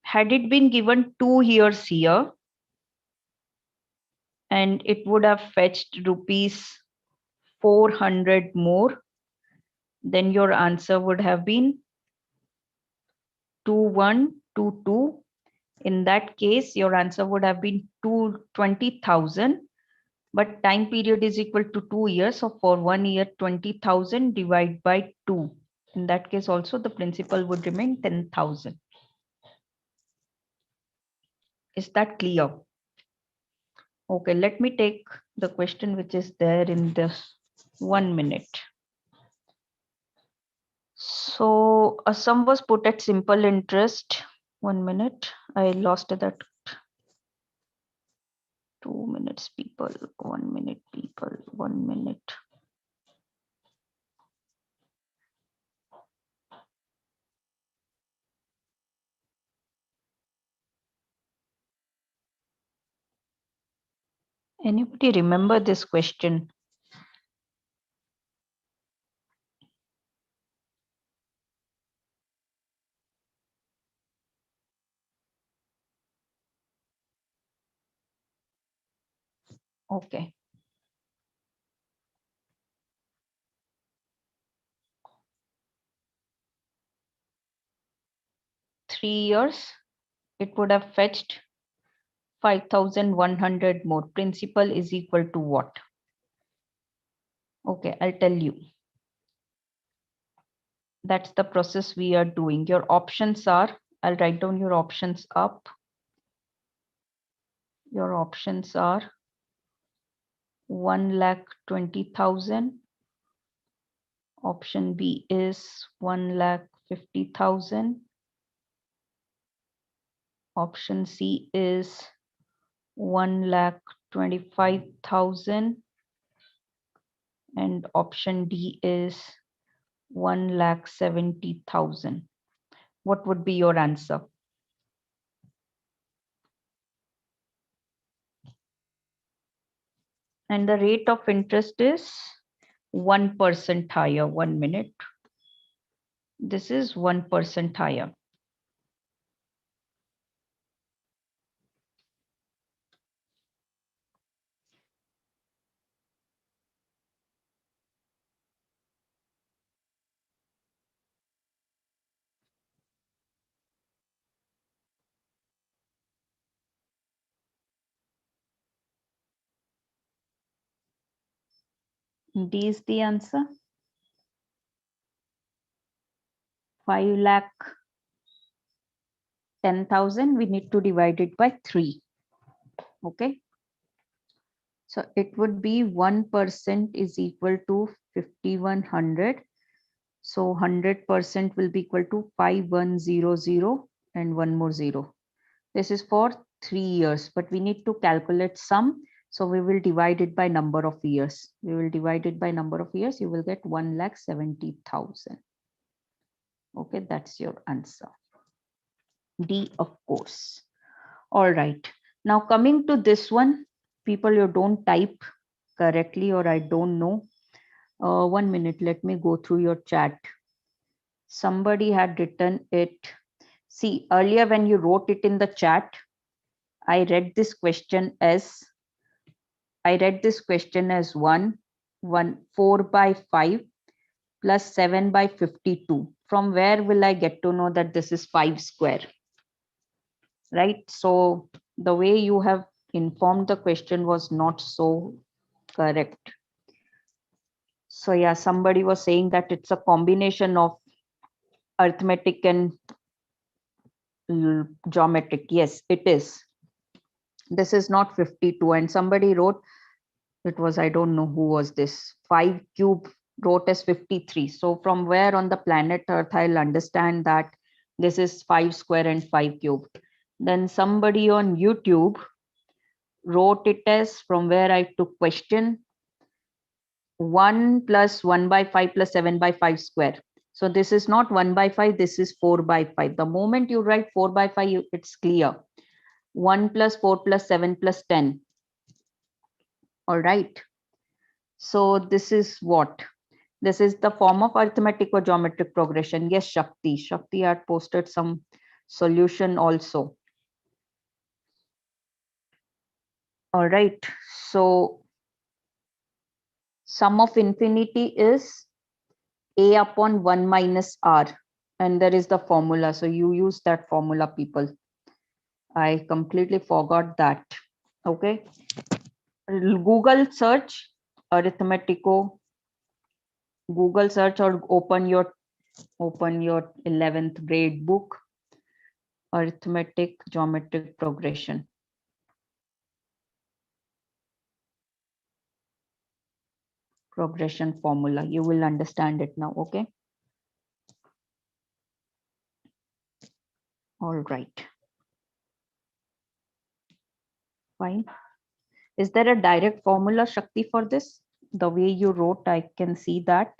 Had it been given 2 years here, and it would have fetched rupees 400 more, then your answer would have been 2122. In that case, your answer would have been 20,000. But time period is equal to 2 years. So for 1 year, 20,000 divided by 2. In that case also the principal would remain 10,000. Is that clear? Okay, let me take the question which is there in this 1 minute. So a sum was put at simple interest. 1 minute. I lost that. 2 minutes, people. 1 minute, people. 1 minute. Anybody remember this question? Okay. Three years, it would have fetched 5,100 more. Principal is equal to what? Okay, I'll tell you. That's the process we are doing. Your options are, I'll write down your options up. Your options are 1,20,000. Option B is 1,50,000. Option C is 1,25,000. And option D is 1,70,000. What would be your answer? And the rate of interest is 1% higher. 1 minute. This is 1% higher. D is the answer. 5,10,000. We need to divide it by 3. Okay. So it would be 1% is equal to 5,100. So 100% will be equal to 5,100 and one more zero. This is for 3 years, but we need to calculate sum. So we will divide it by number of years. We will divide it by number of years. You will get 1,70,000. Okay, that's your answer. D, of course. All right. Now coming to this one, people, you don't type correctly, or I don't know. 1 minute, let me go through your chat. Somebody had written it. See, earlier when you wrote it in the chat, I read this question as 4 by 5 plus 7 by 52. From where will I get to know that this is 5 square? Right? So the way you have informed the question was not so correct. So yeah, somebody was saying that it's a combination of arithmetic and geometric. Yes, it is. This is not 52. And somebody wrote, it was, I don't know who was this, 5 cube wrote as 53. So from where on the planet Earth I'll understand that this is 5 square and 5 cube. Then somebody on YouTube wrote it as, from where I took question, 1 plus 1 by 5 plus 7 by 5 square. So this is not 1 by 5, this is 4 by 5. The moment you write 4 by 5, it's clear. 1 plus 4 plus 7 plus 10. All right. So this is what? This is the form of arithmetic or geometric progression. Yes, Shakti. Shakti had posted some solution also. All right. So sum of infinity is a upon 1 minus r. And there is the formula. So you use that formula, people. I completely forgot that. Okay. Google search arithmetico. Google search or open your 11th grade book, arithmetic geometric progression. Progression formula. You will understand it now. Okay. All right. Fine. Is there a direct formula, Shakti, for this? The way you wrote, I can see that.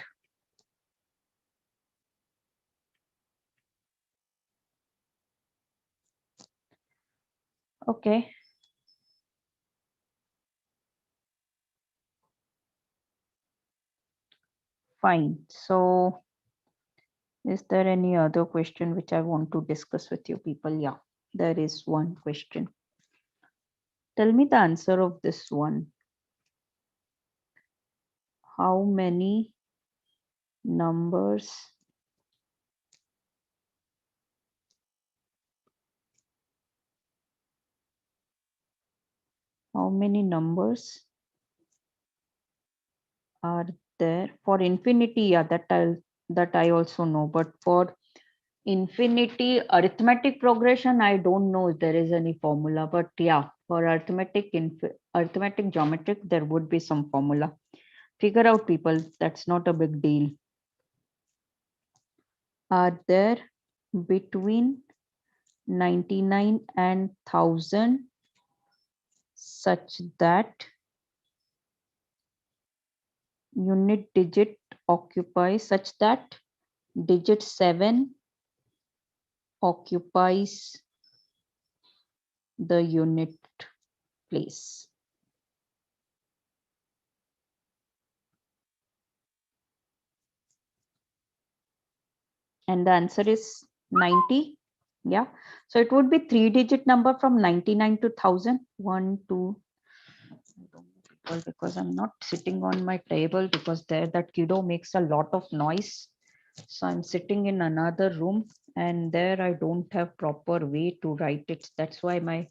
Okay. Fine. So is there any other question which I want to discuss with you people? Yeah, there is one question. Tell me the answer of this one. How many numbers are there for infinity? Yeah, that I also know, but for infinity arithmetic progression, I don't know if there is any formula, but yeah, for arithmetic geometric, there would be some formula. Figure out, people, that's not a big deal. Are there between 99 and 1000 such that unit digit occupies, such that digit 7 occupies the unit place? And the answer is 90. Yeah, so it would be 3-digit number from 99 to 1000. 1 2, because I'm not sitting on my table, because there that kiddo makes a lot of noise. So I'm sitting in another room, and there I don't have proper way to write it. That's why my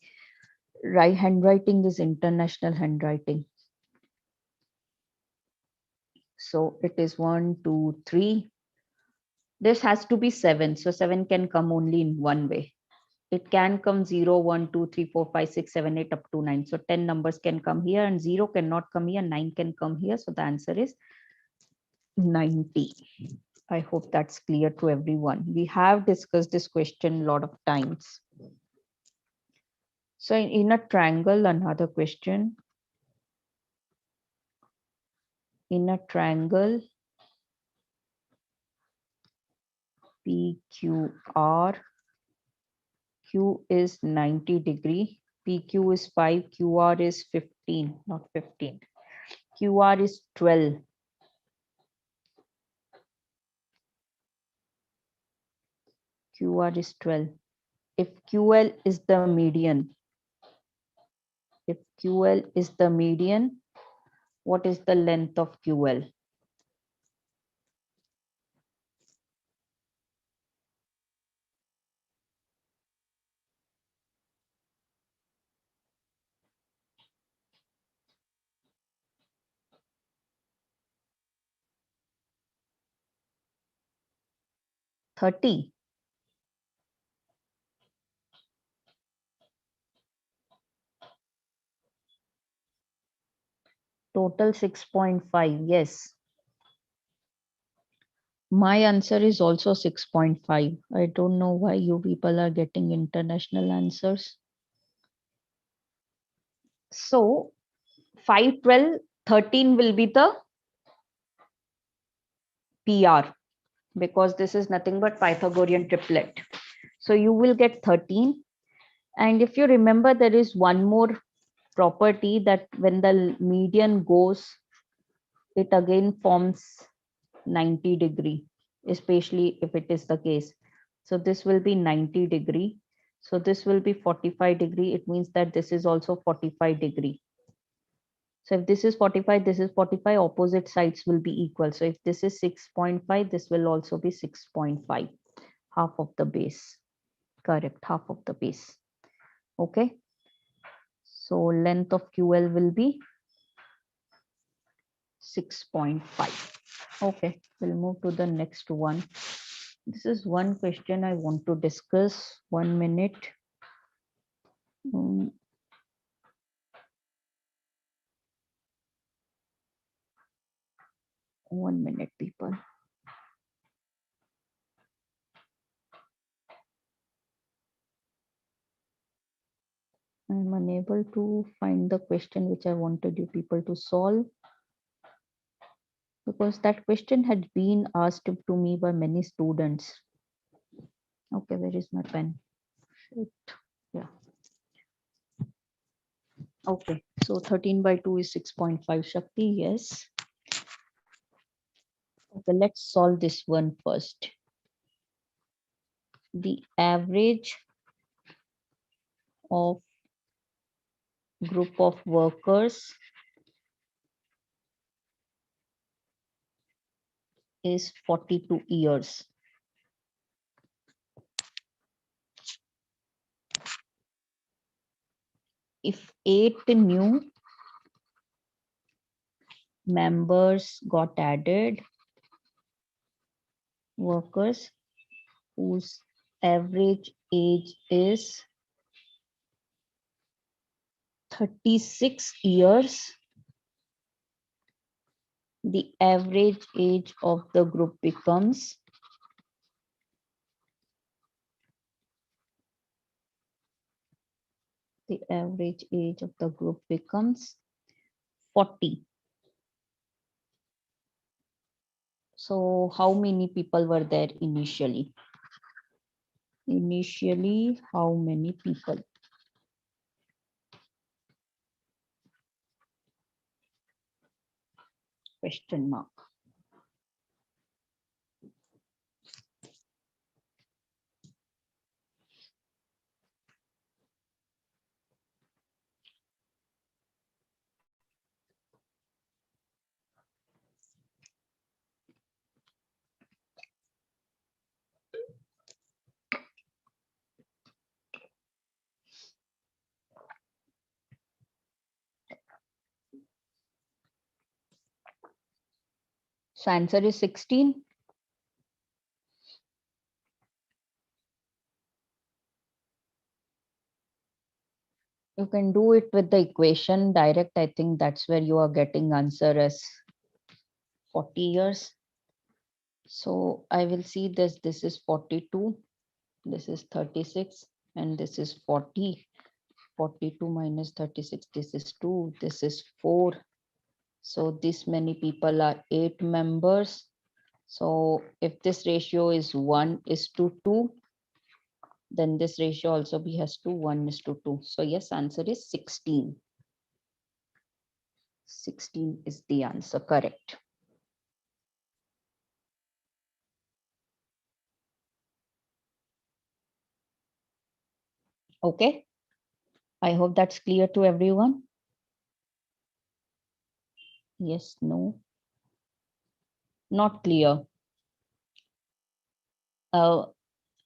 right handwriting is international handwriting. So it is 1 2 3. This has to be 7. So 7 can come only in one way. It can come 0 1 2 3 4 5 6 7 8 up to 9. So 10 numbers can come here, and 0 cannot come here, 9 can come here. So the answer is 90. I hope that's clear to everyone. We have discussed this question a lot of times. So in a triangle, another question. In a triangle PQR, Q is 90 degree, PQ is 5, QR is 15, not 15. QR is 12. QR is 12. If QL is the median, if QL is the median, what is the length of QL? $30. Total 6.5. Yes. My answer is also 6.5. I don't know why you people are getting international answers. So 5, 12, 13 will be the PR, because this is nothing but Pythagorean triplet. So you will get 13. And if you remember, there is one more property, that when the median goes, it again forms 90 degree, especially if it is the case. So this will be 90 degree. So this will be 45 degree. It means that this is also 45 degree. So if this is 45, this is 45, opposite sides will be equal. So if this is 6.5, this will also be 6.5, half of the base. Correct, half of the base. Okay. So length of QL will be 6.5. Okay, we'll move to the next one. This is one question I want to discuss. 1 minute. 1 minute, people. I'm unable to find the question which I wanted you people to solve, because that question had been asked to me by many students. Okay, where is my pen? Shit. Yeah. Okay, so 13 by 2 is 6.5 Shakti, yes. Okay, let's solve this one first. The average of group of workers is 42 years. If 8 new members got added, workers whose average age is 36 years, the average age of the group becomes the average age of the group becomes 40. So how many people were there initially? Initially, how many people? Question mark. So answer is 16. You can do it with the equation direct. I think that's where you are getting answer as 40 years. So I will see this. This is 42. This is 36. And this is 40. 42 minus 36. This is 2. This is 4. So this many people are 8 members. So if this ratio is 1:2, then this ratio also be has to 1:2. So yes, answer is 16. 16 is the answer, correct. Okay, I hope that's clear to everyone. Yes, no, not clear.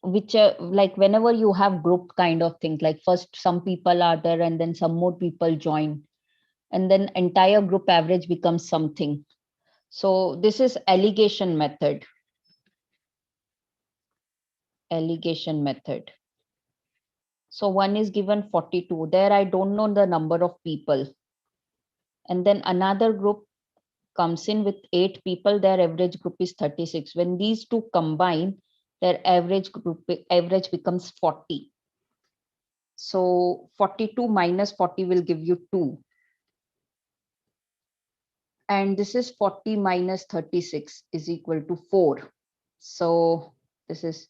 Which like whenever you have group kind of thing, like first some people are there and then some more people join, and then entire group average becomes something. So this is allegation method. Allegation method. So one is given 42. There I don't know the number of people. And then another group comes in with 8 people. Their average group is 36. When these two combine, their average becomes 40. So 42 minus 40 will give you 2. And this is 40 minus 36 is equal to 4. So this is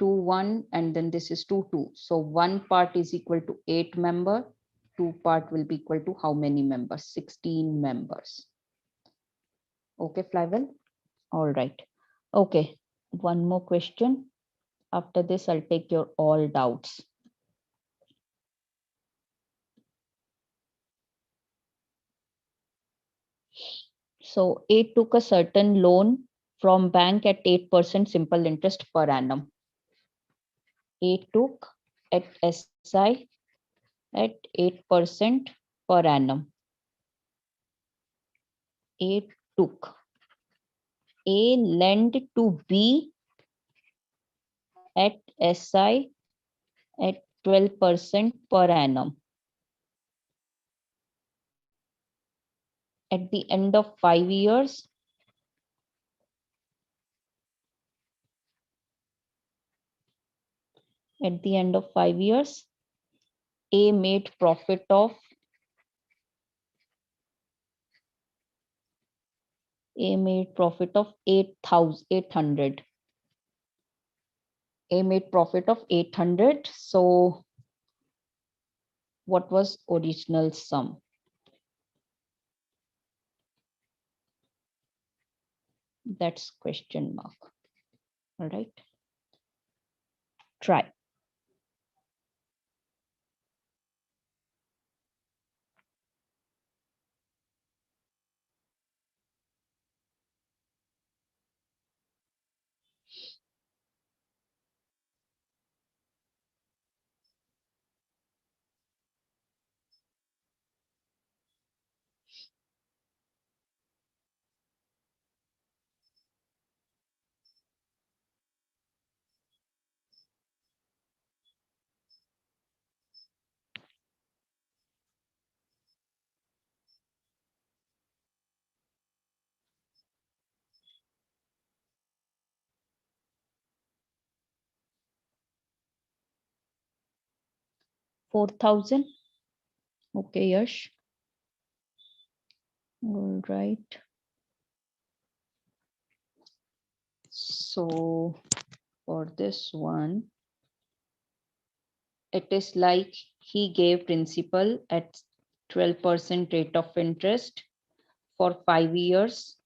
2, 1, and then this is 2, 2. So one part is equal to 8 member. Two part will be equal to how many members? 16 members. Okay, Flywell? All right. Okay, one more question. After this, I'll take your all doubts. So A took a certain loan from bank at 8% simple interest per annum. A took at SI at 8% per annum. A took. A lent to B at SI at 12% per annum. At the end of 5 years, at the end of 5 years, A made profit of 8,800. A made profit of 800. So what was original sum? That's question mark. All right. Try. $4,000. Okay, Yash. All right. So for this one, it is like he gave principal at 12% rate of interest for 5 years.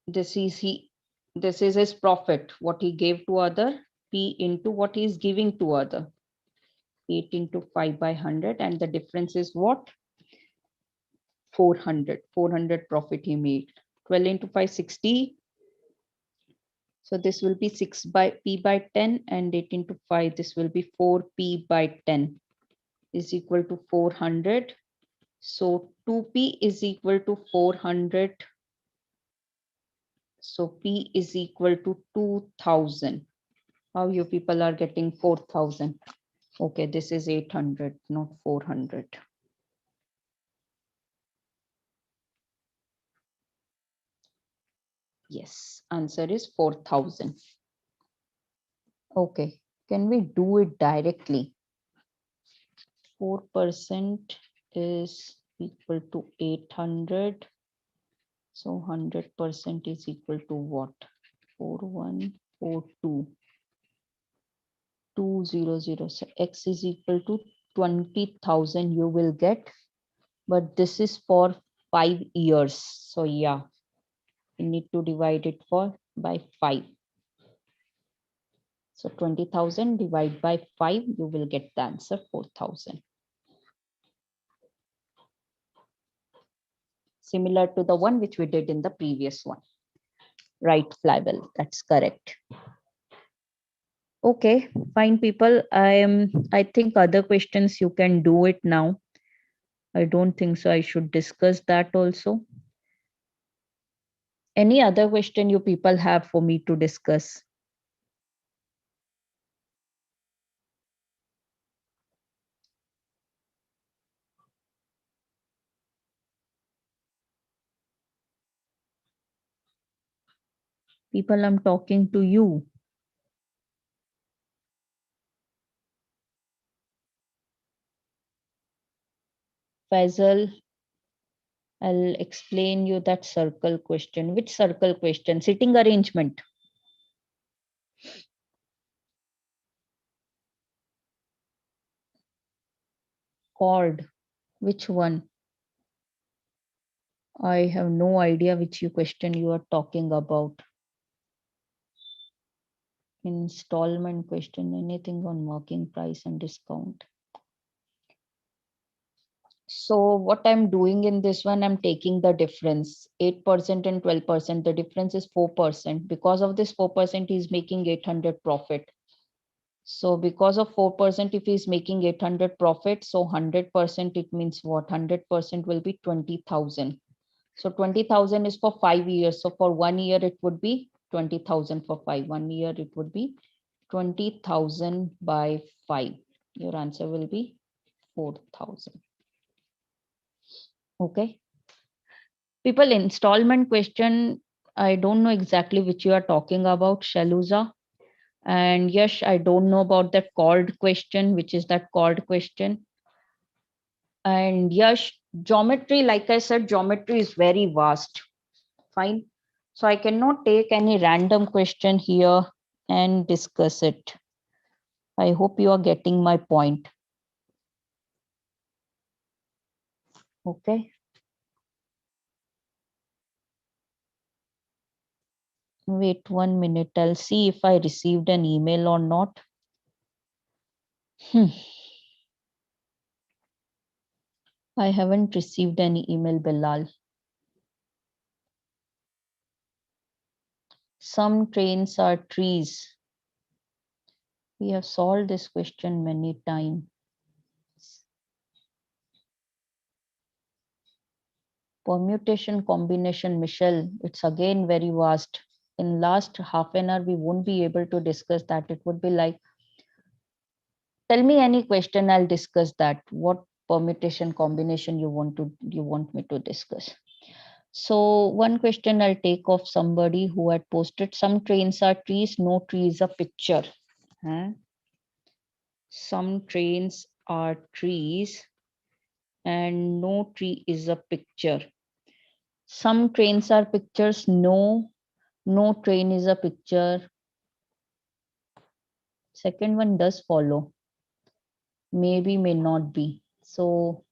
This is his profit, what he gave to other, P into what he is giving to other. 8 into 5 by 100, and the difference is what? 400 profit he made. 12 into 5, 60. So this will be 6 by P by 10, and 8 into 5, this will be 4P by 10 is equal to 400. So 2P is equal to 400. So P is equal to 2000. How you people are getting 4,000? Okay, this is 800, not 400. Yes, answer is 4,000. Okay, can we do it directly? 4% is equal to 800. So 100% is equal to what? 4142. 200. So x is equal to 20,000 you will get, but this is for 5 years. So yeah, you need to divide it by 5. So 20,000 divided by 5, you will get the answer 4,000. Similar to the one which we did in the previous one. Right, Flybell, that's correct. Okay, fine people. I think other questions you can do it now. I don't think so I should discuss that also. Any other question you people have for me to discuss? People, I'm talking to you. Faisal, I'll explain you that circle question. Which circle question? Sitting arrangement. Chord. Which one? I have no idea which question you are talking about. Installment question, anything on working price and discount. So what I'm doing in this one, I'm taking the difference, 8% and 12%. The difference is 4%. Because of this 4%, he's making 800 profit. So because of 4%, if he's making 800 profit, so 100%, it means what? 100% will be 20,000. So 20,000 is for 5 years. So for 1 year, it would be 20,000 for 5. 1 year, it would be 20,000 by 5. Your answer will be 4,000. Okay. People, installment question, I don't know exactly which you are talking about, Shaluza. And yes, I don't know about that called question, which is that called question. And yes, geometry, like I said, geometry is very vast. Fine. So I cannot take any random question here and discuss it. I hope you are getting my point. Okay. Wait 1 minute. I'll see if I received an email or not. I haven't received any email, Bilal. Some trains are trees. We have solved this question many times. Permutation combination, Michelle, it's again very vast. In last half an hour, we won't be able to discuss that. It would be like, tell me any question, I'll discuss that. What permutation combination you want me to discuss? So one question I'll take of somebody who had posted, some trains are trees, no tree is a picture. Huh? Some trains are trees and no tree is a picture. Some trains are pictures, no train is a picture. Second one does follow. Maybe, may not be. So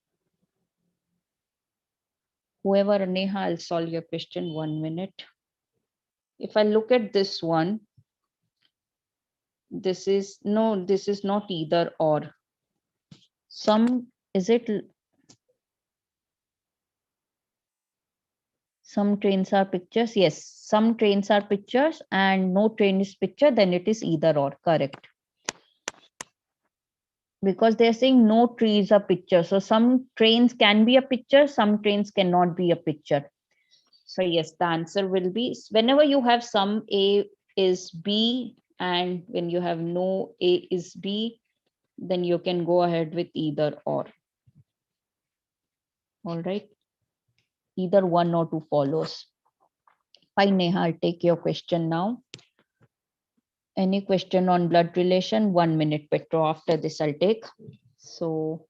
whoever, Neha, I'll solve your question 1 minute. If I look at this one, this is not either or. Some some trains are pictures? Yes, some trains are pictures and no train is picture, then it is either or, correct. Because they're saying no tree is a picture. So some trains can be a picture, some trains cannot be a picture. So yes, the answer will be, whenever you have some A is B and when you have no A is B, then you can go ahead with either or. All right. Either one or two follows. Fine, Neha, I'll take your question now. Any question on blood relation? 1 minute, Petro. After this, I'll take. So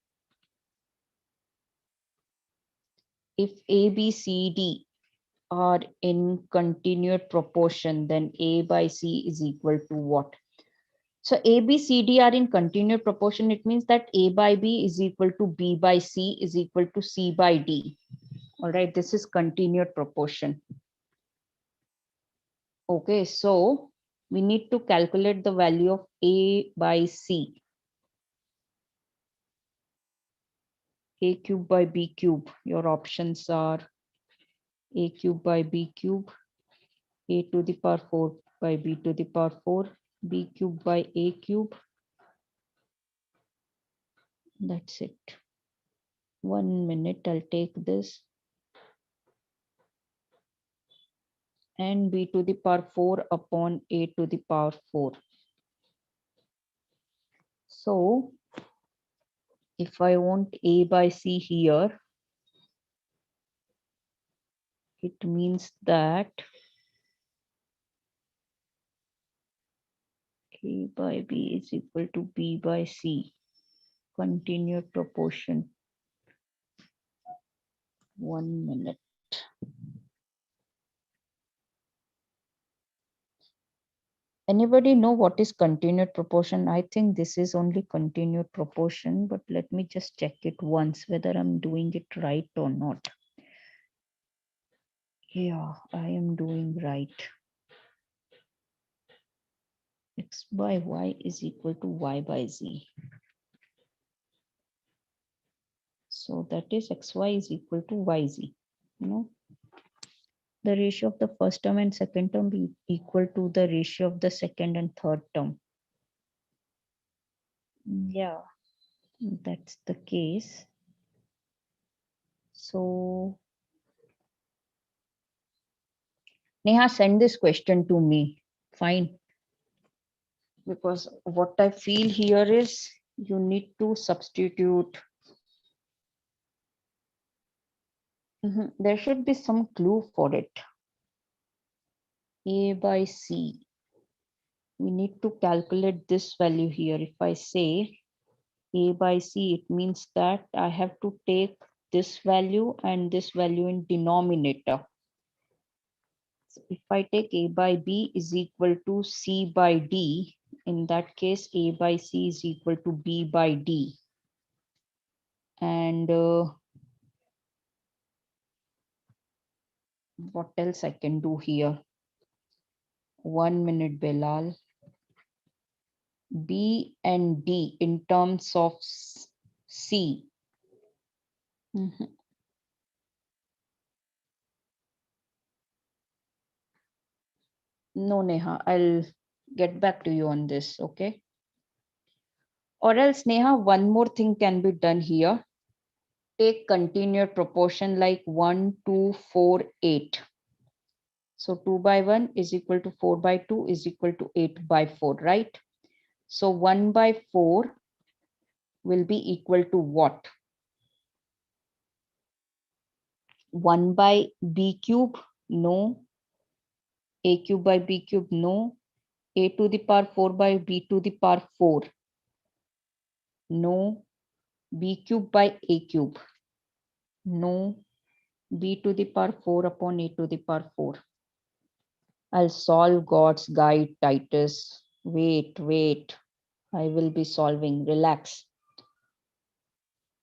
if A, B, C, D are in continued proportion, then A by C is equal to what? So A, B, C, D are in continued proportion. It means that A by B is equal to B by C is equal to C by D. All right, this is continued proportion. Okay, so we need to calculate the value of A by C. A cube by B cube. Your options are A cube by B cube, A to the power 4 by B to the power 4, B cube by A cube. That's it. 1 minute, I'll take this. And B to the power 4 upon A to the power 4. So if I want A by C here, it means that A by B is equal to B by C. Continued proportion. 1 minute. Anybody know what is continued proportion? I think this is only continued proportion, but let me just check it once whether I'm doing it right or not. Yeah, I am doing right. X by Y is equal to Y by Z. So that is XY is equal to YZ. You know, the ratio of the first term and second term be equal to the ratio of the second and third term. Yeah, that's the case. So Neha, send this question to me. Fine. Because what I feel here is you need to substitute. There should be some clue for it. A by C. we need to calculate this value here. If I say A by C, it means that I have to take this value and this value in denominator. So if I take A by B is equal to C by D, in that case, A by C is equal to B by D. And what else I can do here? 1 minute, Belal. B and D in terms of C. Mhm. No, Neha, I'll get back to you on this, okay? Or else, Neha, one more thing can be done here. Take continued proportion like 1, 2, 4, 8. So 2 by 1 is equal to 4 by 2 is equal to 8 by 4, right? So 1 by 4 will be equal to what? 1 by B cube? No. A cube by B cube? No. A to the power 4 by B to the power 4? No. B cube by A cube? No. B to the power 4 upon A to the power 4. I'll solve God's guide, Titus. Wait. I will be solving. Relax.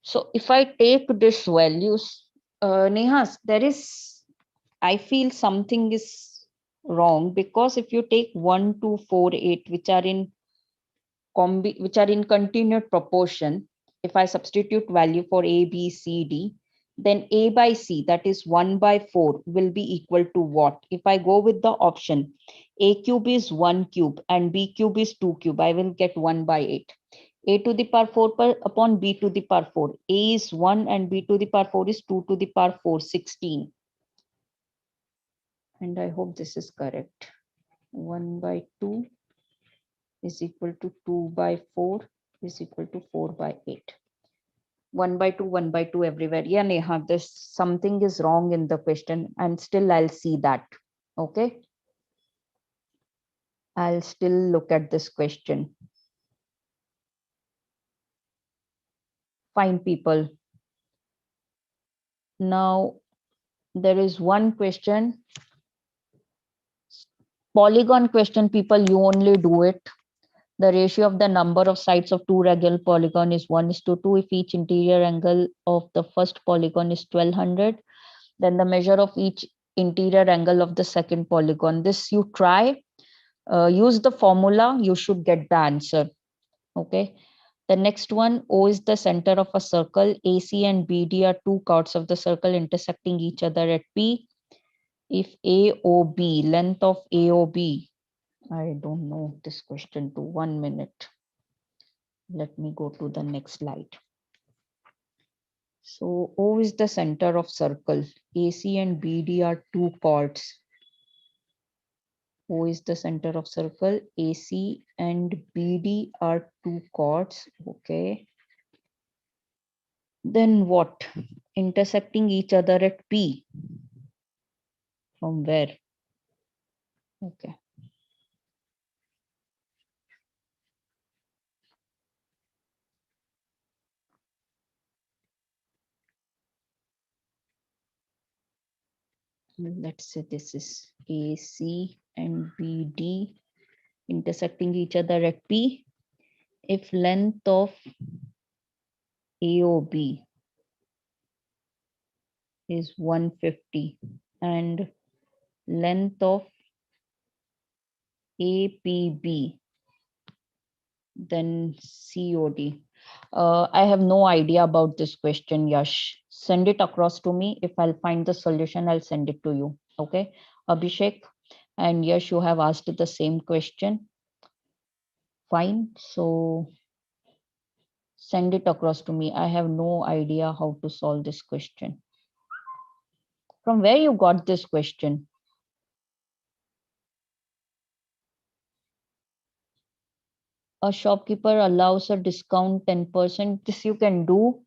So if I take this values, Nehas, I feel something is wrong, because if you take 1, 2, 4, 8, which are in continued proportion, if I substitute value for A, B, C, D, then A by C, that is 1 by 4, will be equal to what? If I go with the option, A cube is 1 cube and B cube is 2 cube, I will get 1 by 8. A to the power 4 upon B to the power 4. A is 1 and B to the power 4 is 2 to the power 4, 16. And I hope this is correct. 1 by 2 is equal to 2 by 4 is equal to 4 by 8. 1 by 2 everywhere. Yeah, Neha, this something is wrong in the question, and still I'll see that. Okay. I'll still look at this question. Fine, people. Now, there is one question. Polygon question, people, you only do it. The ratio of the number of sides of two regular polygon is 1:2. If each interior angle of the first polygon is 1200, then the measure of each interior angle of the second polygon. This you try, use the formula, you should get the answer. Okay. The next one, O is the center of a circle. AC and BD are two chords of the circle intersecting each other at P. If AOB, length of AOB, I don't know this question too. 1 minute. Let me go to the next slide. So O is the center of circle. AC and BD are two chords. O is the center of circle. AC and BD are two chords. Okay. Then what? Intersecting each other at P. From where? Okay. Let's say this is AC and BD intersecting each other at P. If length of AOB is 150 and length of APB, then COD. I have no idea about this question, Yash. Send it across to me. If I'll find the solution, I'll send it to you. Okay. Abhishek and Yash, you have asked the same question. Fine. So send it across to me. I have no idea how to solve this question. From where you got this question? A shopkeeper allows a discount 10%. This you can do.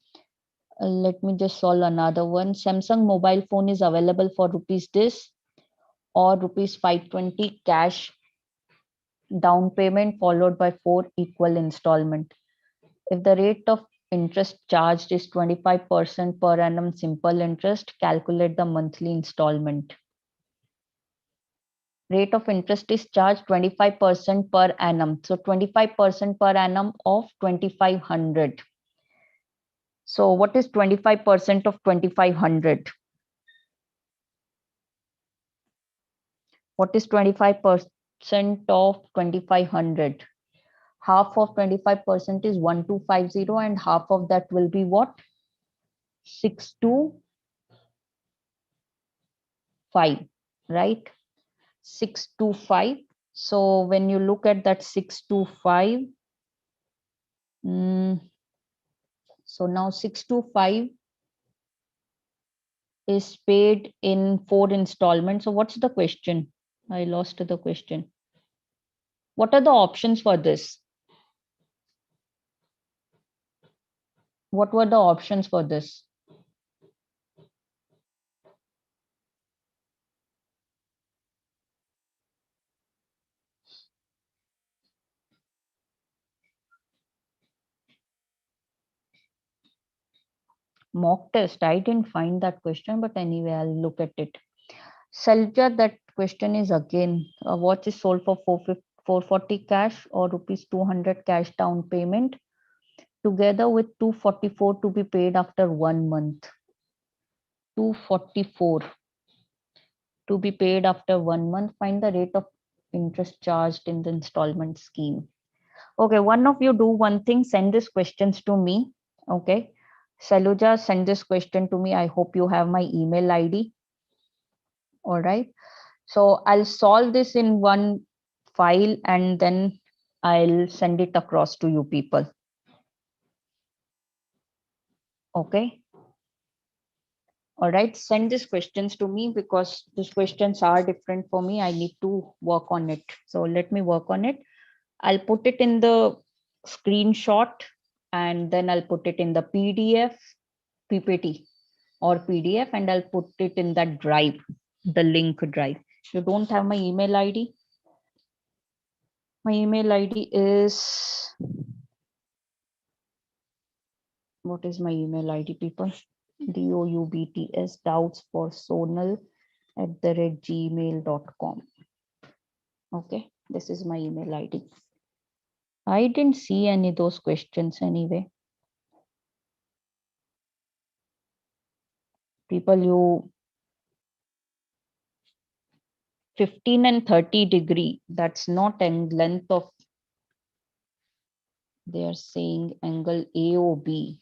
Let me just solve another one. Samsung mobile phone is available for rupees this or rupees 520 cash down payment followed by 4 equal installment. If the rate of interest charged is 25% per annum simple interest, calculate the monthly installment. Rate of interest is charged 25% per annum. So 25% per annum of 2500. So what is 25% of 2500? What is 25% of 2500? Half of 25% is 1250 and half of that will be what? 625, right? 625. So when you look at that 625, so now 625 is paid in 4 installments. So what's the question? I lost the question. What are the options for this? What were the options for this? Mock test. I didn't find that question, but anyway, I'll look at it. Salja, that question is again, a watch is sold for 440 cash or rupees 200 cash down payment together with 244 to be paid after 1 month. 244 to be paid after 1 month. Find the rate of interest charged in the installment scheme. Okay, one of you do one thing, send these questions to me. Okay, Saluja, send this question to me. I hope you have my email ID. All right. So I'll solve this in one file and then I'll send it across to you people. Okay. All right. Send these questions to me because these questions are different for me. I need to work on it. So let me work on it. I'll put it in the screenshot and then I'll put it in the PDF, PPT or PDF, and I'll put it in that drive, the link drive. You don't have my email ID? My email ID is, what is my email ID, people? DOUBTS, doubts for Sonal @gmail.com. Okay, this is my email ID. I didn't see any of those questions anyway. People, you 15 and 30 degree, that's not in length of, they are saying angle AOB.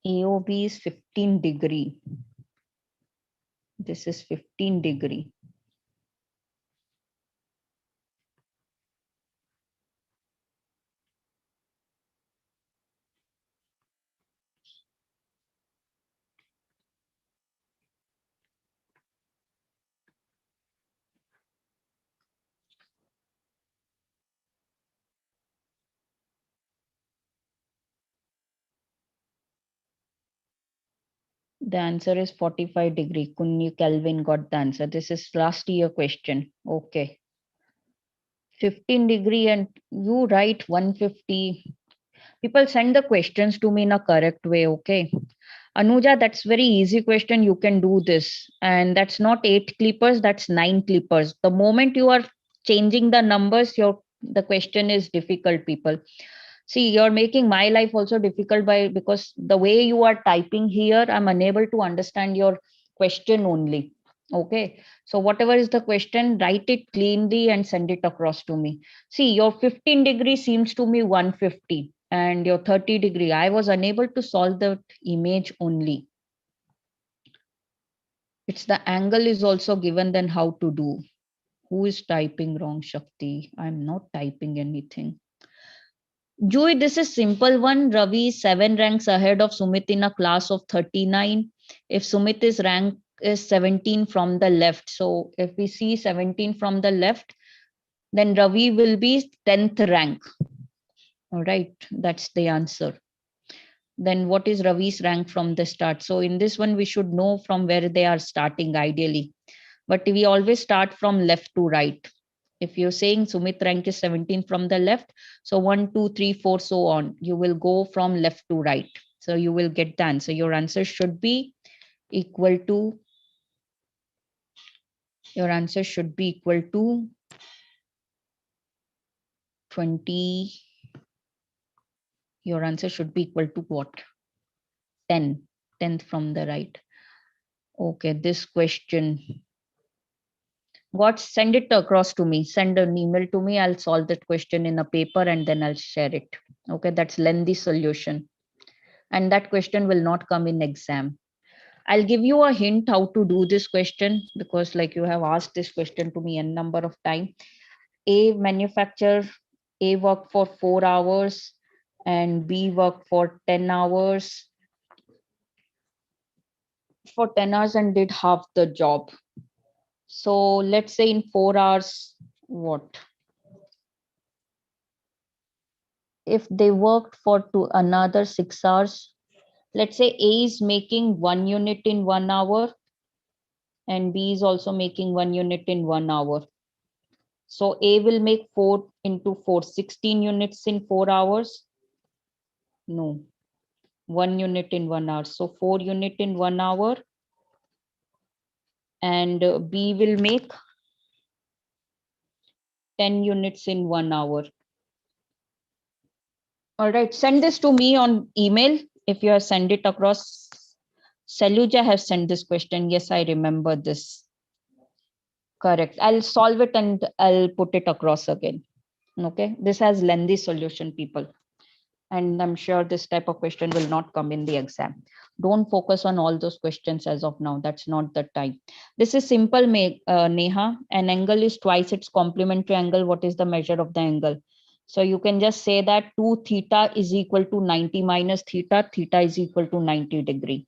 AOB is 15 degree. This is 15 degree. The answer is 45 degree. Kunni Kelvin got the answer. This is last year question. Okay. 15 degree and you write 150. People send the questions to me in a correct way. Okay. Anuja, that's very easy question. You can do this. And that's not 8 clippers, that's 9 clippers. The moment you are changing the numbers, the question is difficult, people. See, you're making my life also difficult because the way you are typing here, I'm unable to understand your question only. Okay. So whatever is the question, write it cleanly and send it across to me. See, your 15 degree seems to me 150 and your 30 degree. I was unable to solve the image only. It's the angle is also given, then how to do. Who is typing wrong, Shakti? I'm not typing anything. Joy, this is simple one. Ravi is 7 ranks ahead of Sumit in a class of 39. If Sumit is rank is 17 from the left. So if we see 17 from the left, then Ravi will be 10th rank. All right, that's the answer. Then what is Ravi's rank from the start? So in this one, we should know from where they are starting ideally. But we always start from left to right. If you're saying Sumit rank is 17 from the left, so 1, 2, 3, 4, so on. You will go from left to right. So you will get the answer. Your answer should be equal to, your answer should be equal to 20. Your answer should be equal to what? 10. 10th from the right. Okay, this question. What? Send it across to me. Send an email to me. I'll solve that question in a paper and then I'll share it. Okay, that's lengthy solution. And that question will not come in exam. I'll give you a hint how to do this question because like you have asked this question to me a number of times. A manufacturer, A work for 4 hours and B work for 10 hours. For 10 hours and did half the job. So let's say in 4 hours, what? If they worked for another 6 hours, let's say A is making 1 unit in 1 hour and B is also making 1 unit in 1 hour. So A will make 4 into 4, 16 units in 4 hours. No, 1 unit in 1 hour. So 4 unit in 1 hour and B will make 10 units in 1 hour. All right, send this to me on email if you have sent it across. Saluja has sent this question. Yes, I remember this. Correct. I'll solve it and I'll put it across again. Okay. This has lengthy solution, people. And I'm sure this type of question will not come in the exam. Don't focus on all those questions as of now. That's not the time. This is simple, Neha. An angle is twice its complementary angle. What is the measure of the angle? So you can just say that 2 theta is equal to 90 minus theta. Theta is equal to 90 degree.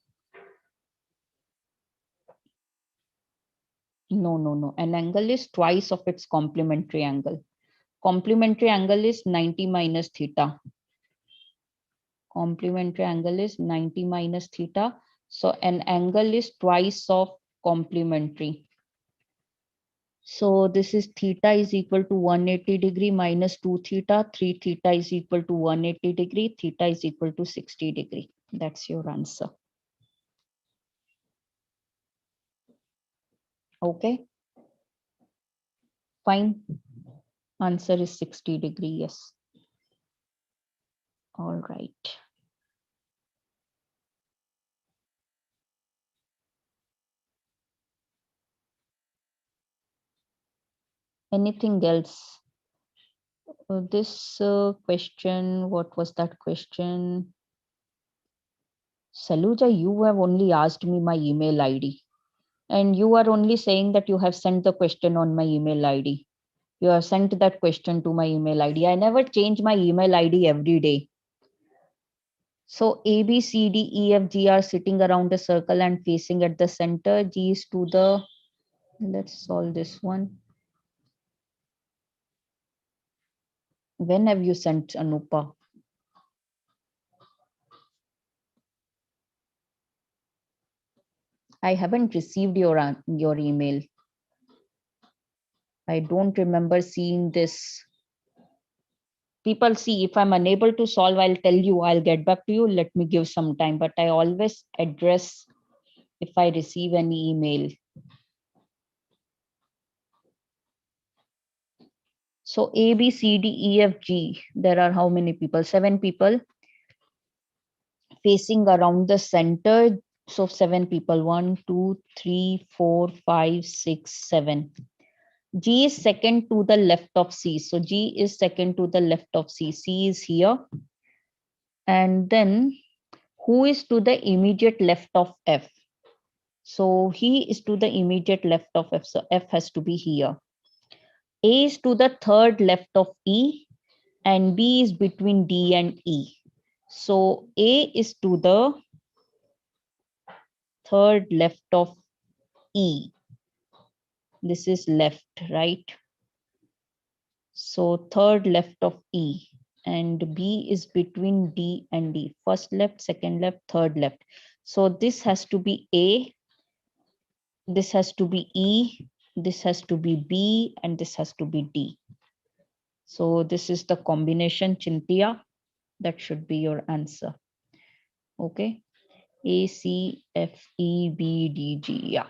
No, no, no. An angle is twice of its complementary angle. Complementary angle is 90 minus theta. Complementary angle is 90 minus theta. So an angle is twice of complementary. So this is theta is equal to 180 degree minus 2 theta. 3 theta is equal to 180 degree. Theta is equal to 60 degree. That's your answer. Okay. Fine. Answer is 60 degree. Yes. All right. Anything else? This question, what was that question? Saluja, you have only asked me my email ID and you are only saying that you have sent the question on my email ID. You have sent that question to my email ID. I never change my email ID every day. So A, B, C, D, E, F, G are sitting around a circle and facing at the center. G is to the, let's solve this one. When have you sent, Anupa? I haven't received your email. I don't remember seeing this. People, see, if I'm unable to solve, I'll tell you, I'll get back to you. Let me give some time, but I always address if I receive any email. So A, B, C, D, E, F, G. There are how many people? 7 people facing around the center. So 7 people. 1, 2, 3, 4, 5, 6, 7. G is second to the left of C. So G is second to the left of C. C is here. And then who is to the immediate left of F? So he is to the immediate left of F. So F has to be here. A is to the third left of E and B is between D and E. So A is to the third left of E. This is left, right? So third left of E. and B is between D and D. First left, second left, third left. So this has to be A, this has to be E, this has to be B, and this has to be D. So this is the combination, Chintia. That should be your answer. Okay. A, C, F, E, B, D, G. Yeah.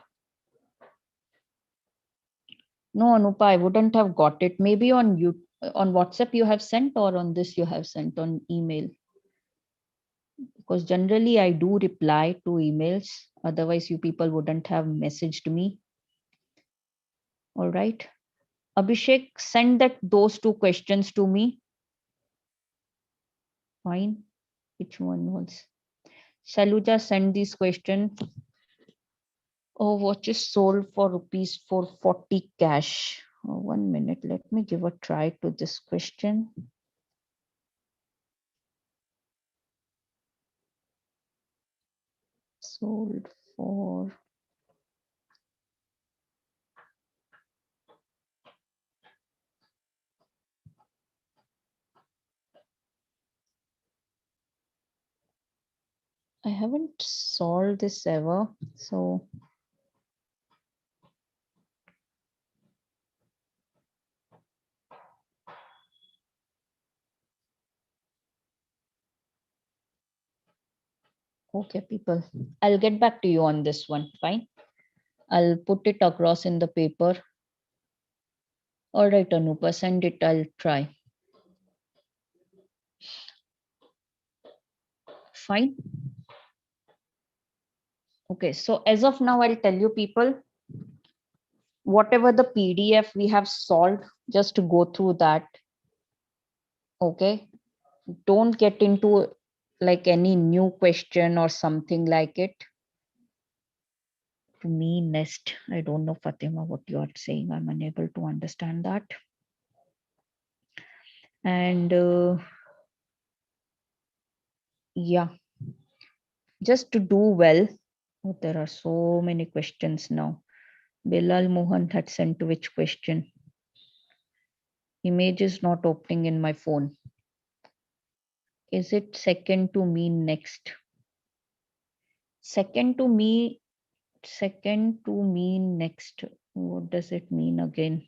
No, Anupa, I wouldn't have got it. Maybe on WhatsApp you have sent, or on this you have sent on email. Because generally I do reply to emails. Otherwise you people wouldn't have messaged me. All right. Abhishek, send those two questions to me. Fine. Which one was? Shaluja, send this question. Oh, watch is sold for rupees 440 cash. Oh, 1 minute. Let me give a try to this question. Sold for. I haven't solved this ever. So. Okay, people. I'll get back to you on this one. Fine. I'll put it across in the paper. All right, Anupa, send it. I'll try. Fine. Okay, so as of now, I'll tell you people, whatever the PDF we have solved, just to go through that. Okay. Don't get into like any new question or something like it. To me, nest. I don't know, Fatima, what you are saying. I'm unable to understand that. And yeah, just to do well. Oh, there are so many questions now. Bilal Mohan had sent which question? Image is not opening in my phone. Is it second to mean next? Second to me, second to mean next. What does it mean again?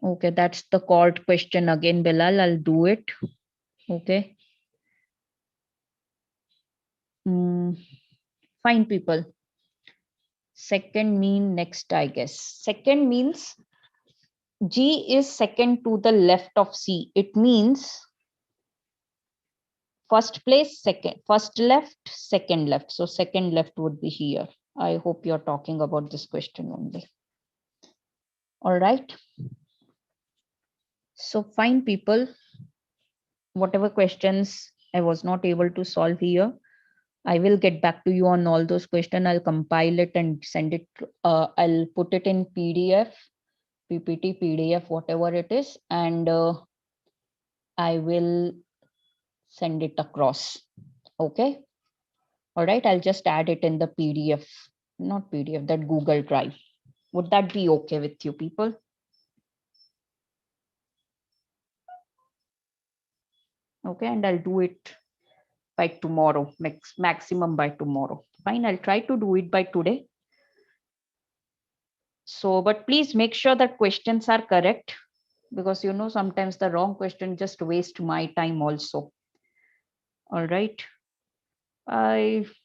Okay, that's the called question again, Bilal. I'll do it. Okay. Fine, people. Second mean next, I guess. Second means G is second to the left of C. It means first place, second, first left, second left. So second left would be here. I hope you're talking about this question only. All right. So fine, people. Whatever questions I was not able to solve here, I will get back to you on all those questions. I'll compile it and send it. I'll put it in PDF, PPT, PDF, whatever it is, and I will send it across. Okay. All right. I'll just add it in the PDF, not PDF, that Google Drive. Would that be okay with you people? Okay. And I'll do it by tomorrow, maximum by tomorrow. Fine. I'll try to do it by today. So, but please make sure that questions are correct, because you know, sometimes the wrong question just waste my time also. All right.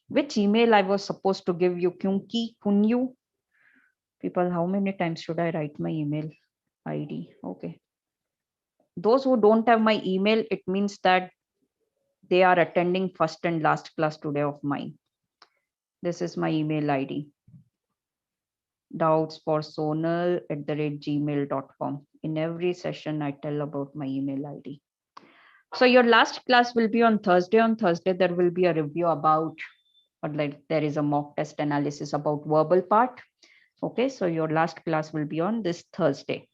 Which email I was supposed to give you? Kunyu? People, how many times should I write my email ID? Okay. Those who don't have my email, it means that they are attending first and last class today of mine. This is my email ID. doubtsforsonal@gmail.com. In every session, I tell about my email ID. So your last class will be on Thursday. On Thursday, there will be a review about, or like there is a mock test analysis about verbal part. Okay, so your last class will be on this Thursday.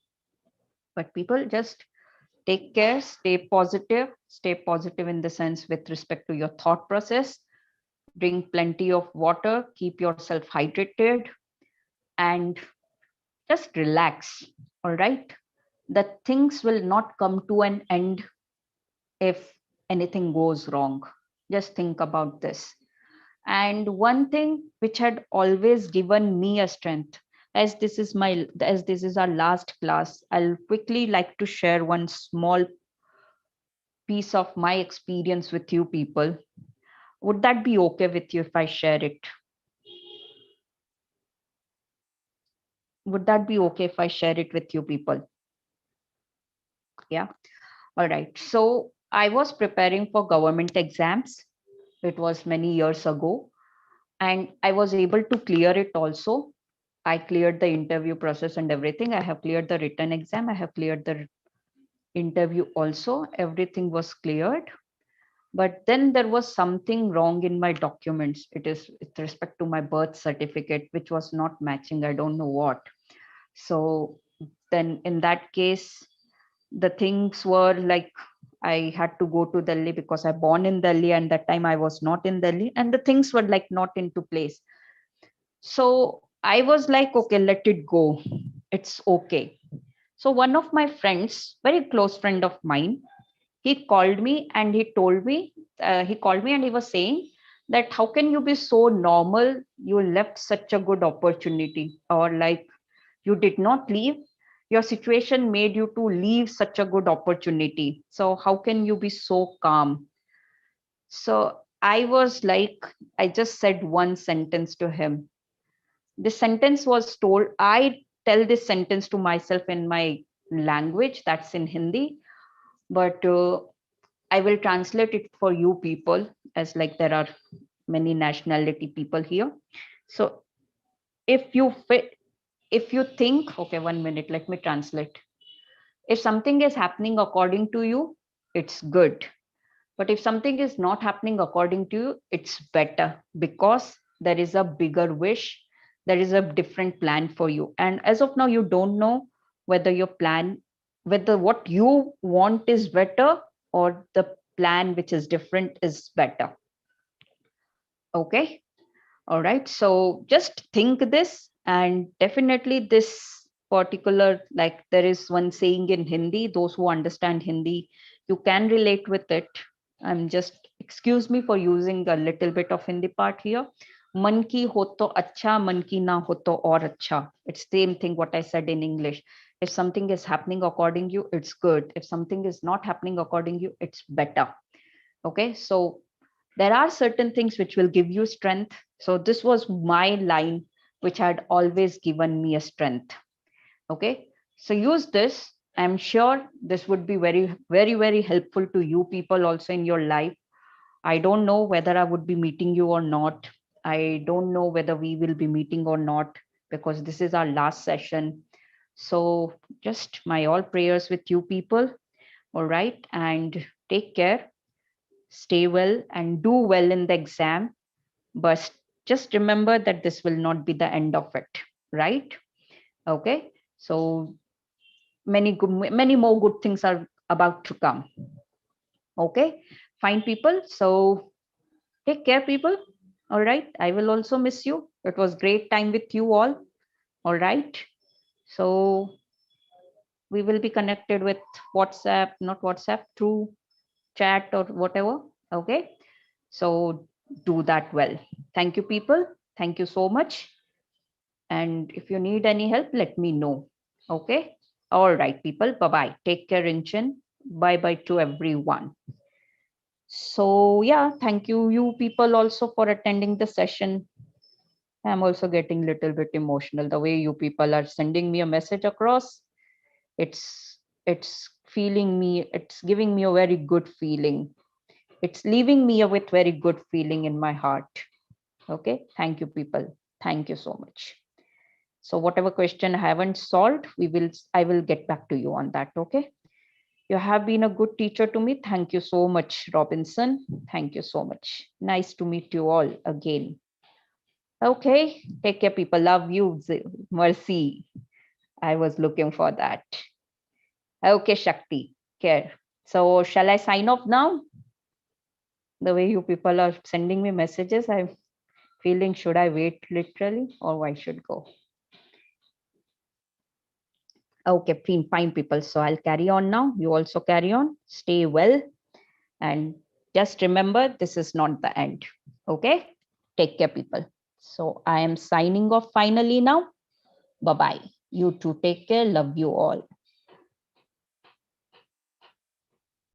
But people, just take care, stay positive in the sense with respect to your thought process. Drink plenty of water, keep yourself hydrated, and just relax. All right. That things will not come to an end if anything goes wrong. Just think about this. And one thing which had always given me a strength, as this is our last class, I'll quickly like to share one small piece of my experience with you people. Would that be okay with you if I share it? Would that be okay if I share it with you people? Yeah. All right. So I was preparing for government exams. It was many years ago, and I was able to clear it also. I cleared the interview process and everything. I have cleared the written exam. I have cleared the interview also. Everything was cleared. But then there was something wrong in my documents. It is with respect to my birth certificate, which was not matching. I don't know what. So then in that case, the things were like I had to go to Delhi because I born in Delhi and that time I was not in Delhi and the things were like not into place. So I was like, okay, let it go. It's okay. So one of my friends, very close friend of mine, he called me and he told me, he called me and he was saying that how can you be so normal? You left such a good opportunity, or like you did not leave. Your situation made you to leave such a good opportunity. So how can you be so calm? So I was like, I just said one sentence to him. This sentence was told, I tell this sentence to myself in my language, that's in Hindi, but I will translate it for you people, as like there are many nationality people here. So if you fit, if you think, okay, 1 minute, let me translate. If something is happening according to you, it's good. But if something is not happening according to you, it's better because there is a bigger wish, there is a different plan for you. And as of now, you don't know whether your plan, whether what you want is better or the plan which is different is better. Okay. All right. So just think this, and definitely this particular, like there is one saying in Hindi, those who understand Hindi, you can relate with it. I'm just, excuse me for using a little bit of Hindi part here. Man ki ho to acha, man ki na ho to aur acha. It's same thing what I said in English. If something is happening according you, it's good. If something is not happening according you, it's better. Okay. So there are certain things which will give you strength. So this was my line which had always given me a strength. Okay, so use this. I'm sure this would be very, very, very helpful to you people also in your life. I don't know whether I would be meeting you or not. I don't know whether we will be meeting or not because this is our last session. So just my all prayers with you people. All right, and take care, stay well and do well in the exam. But just remember that this will not be the end of it, right? Okay, so many more good things are about to come. Okay, fine people. So take care, people. All right, I will also miss you. It was great time with you all. All right, so we will be connected with WhatsApp, not WhatsApp, through chat or whatever. Okay, so do that well. Thank you, people. Thank you so much. And if you need any help, let me know. Okay. All right, people. Bye bye. Take care, Inchin. Bye bye to everyone. So, yeah, thank you, you people, also for attending the session. I'm also getting a little bit emotional. The way you people are sending me a message across, it's feeling me, it's giving me a very good feeling. It's leaving me with very good feeling in my heart. Okay. Thank you, people. Thank you so much. So whatever question I haven't solved, I will get back to you on that. Okay. You have been a good teacher to me. Thank you so much, Robinson. Thank you so much. Nice to meet you all again. Okay. Take care, people. Love you. Mercy. I was looking for that. Okay, Shakti. Care. So shall I sign off now? The way you people are sending me messages, I'm feeling, should I wait literally or I should go? Okay, fine, people. So I'll carry on now. You also carry on. Stay well. And just remember, this is not the end. Okay? Take care, people. So I am signing off finally now. Bye-bye. You too take care. Love you all.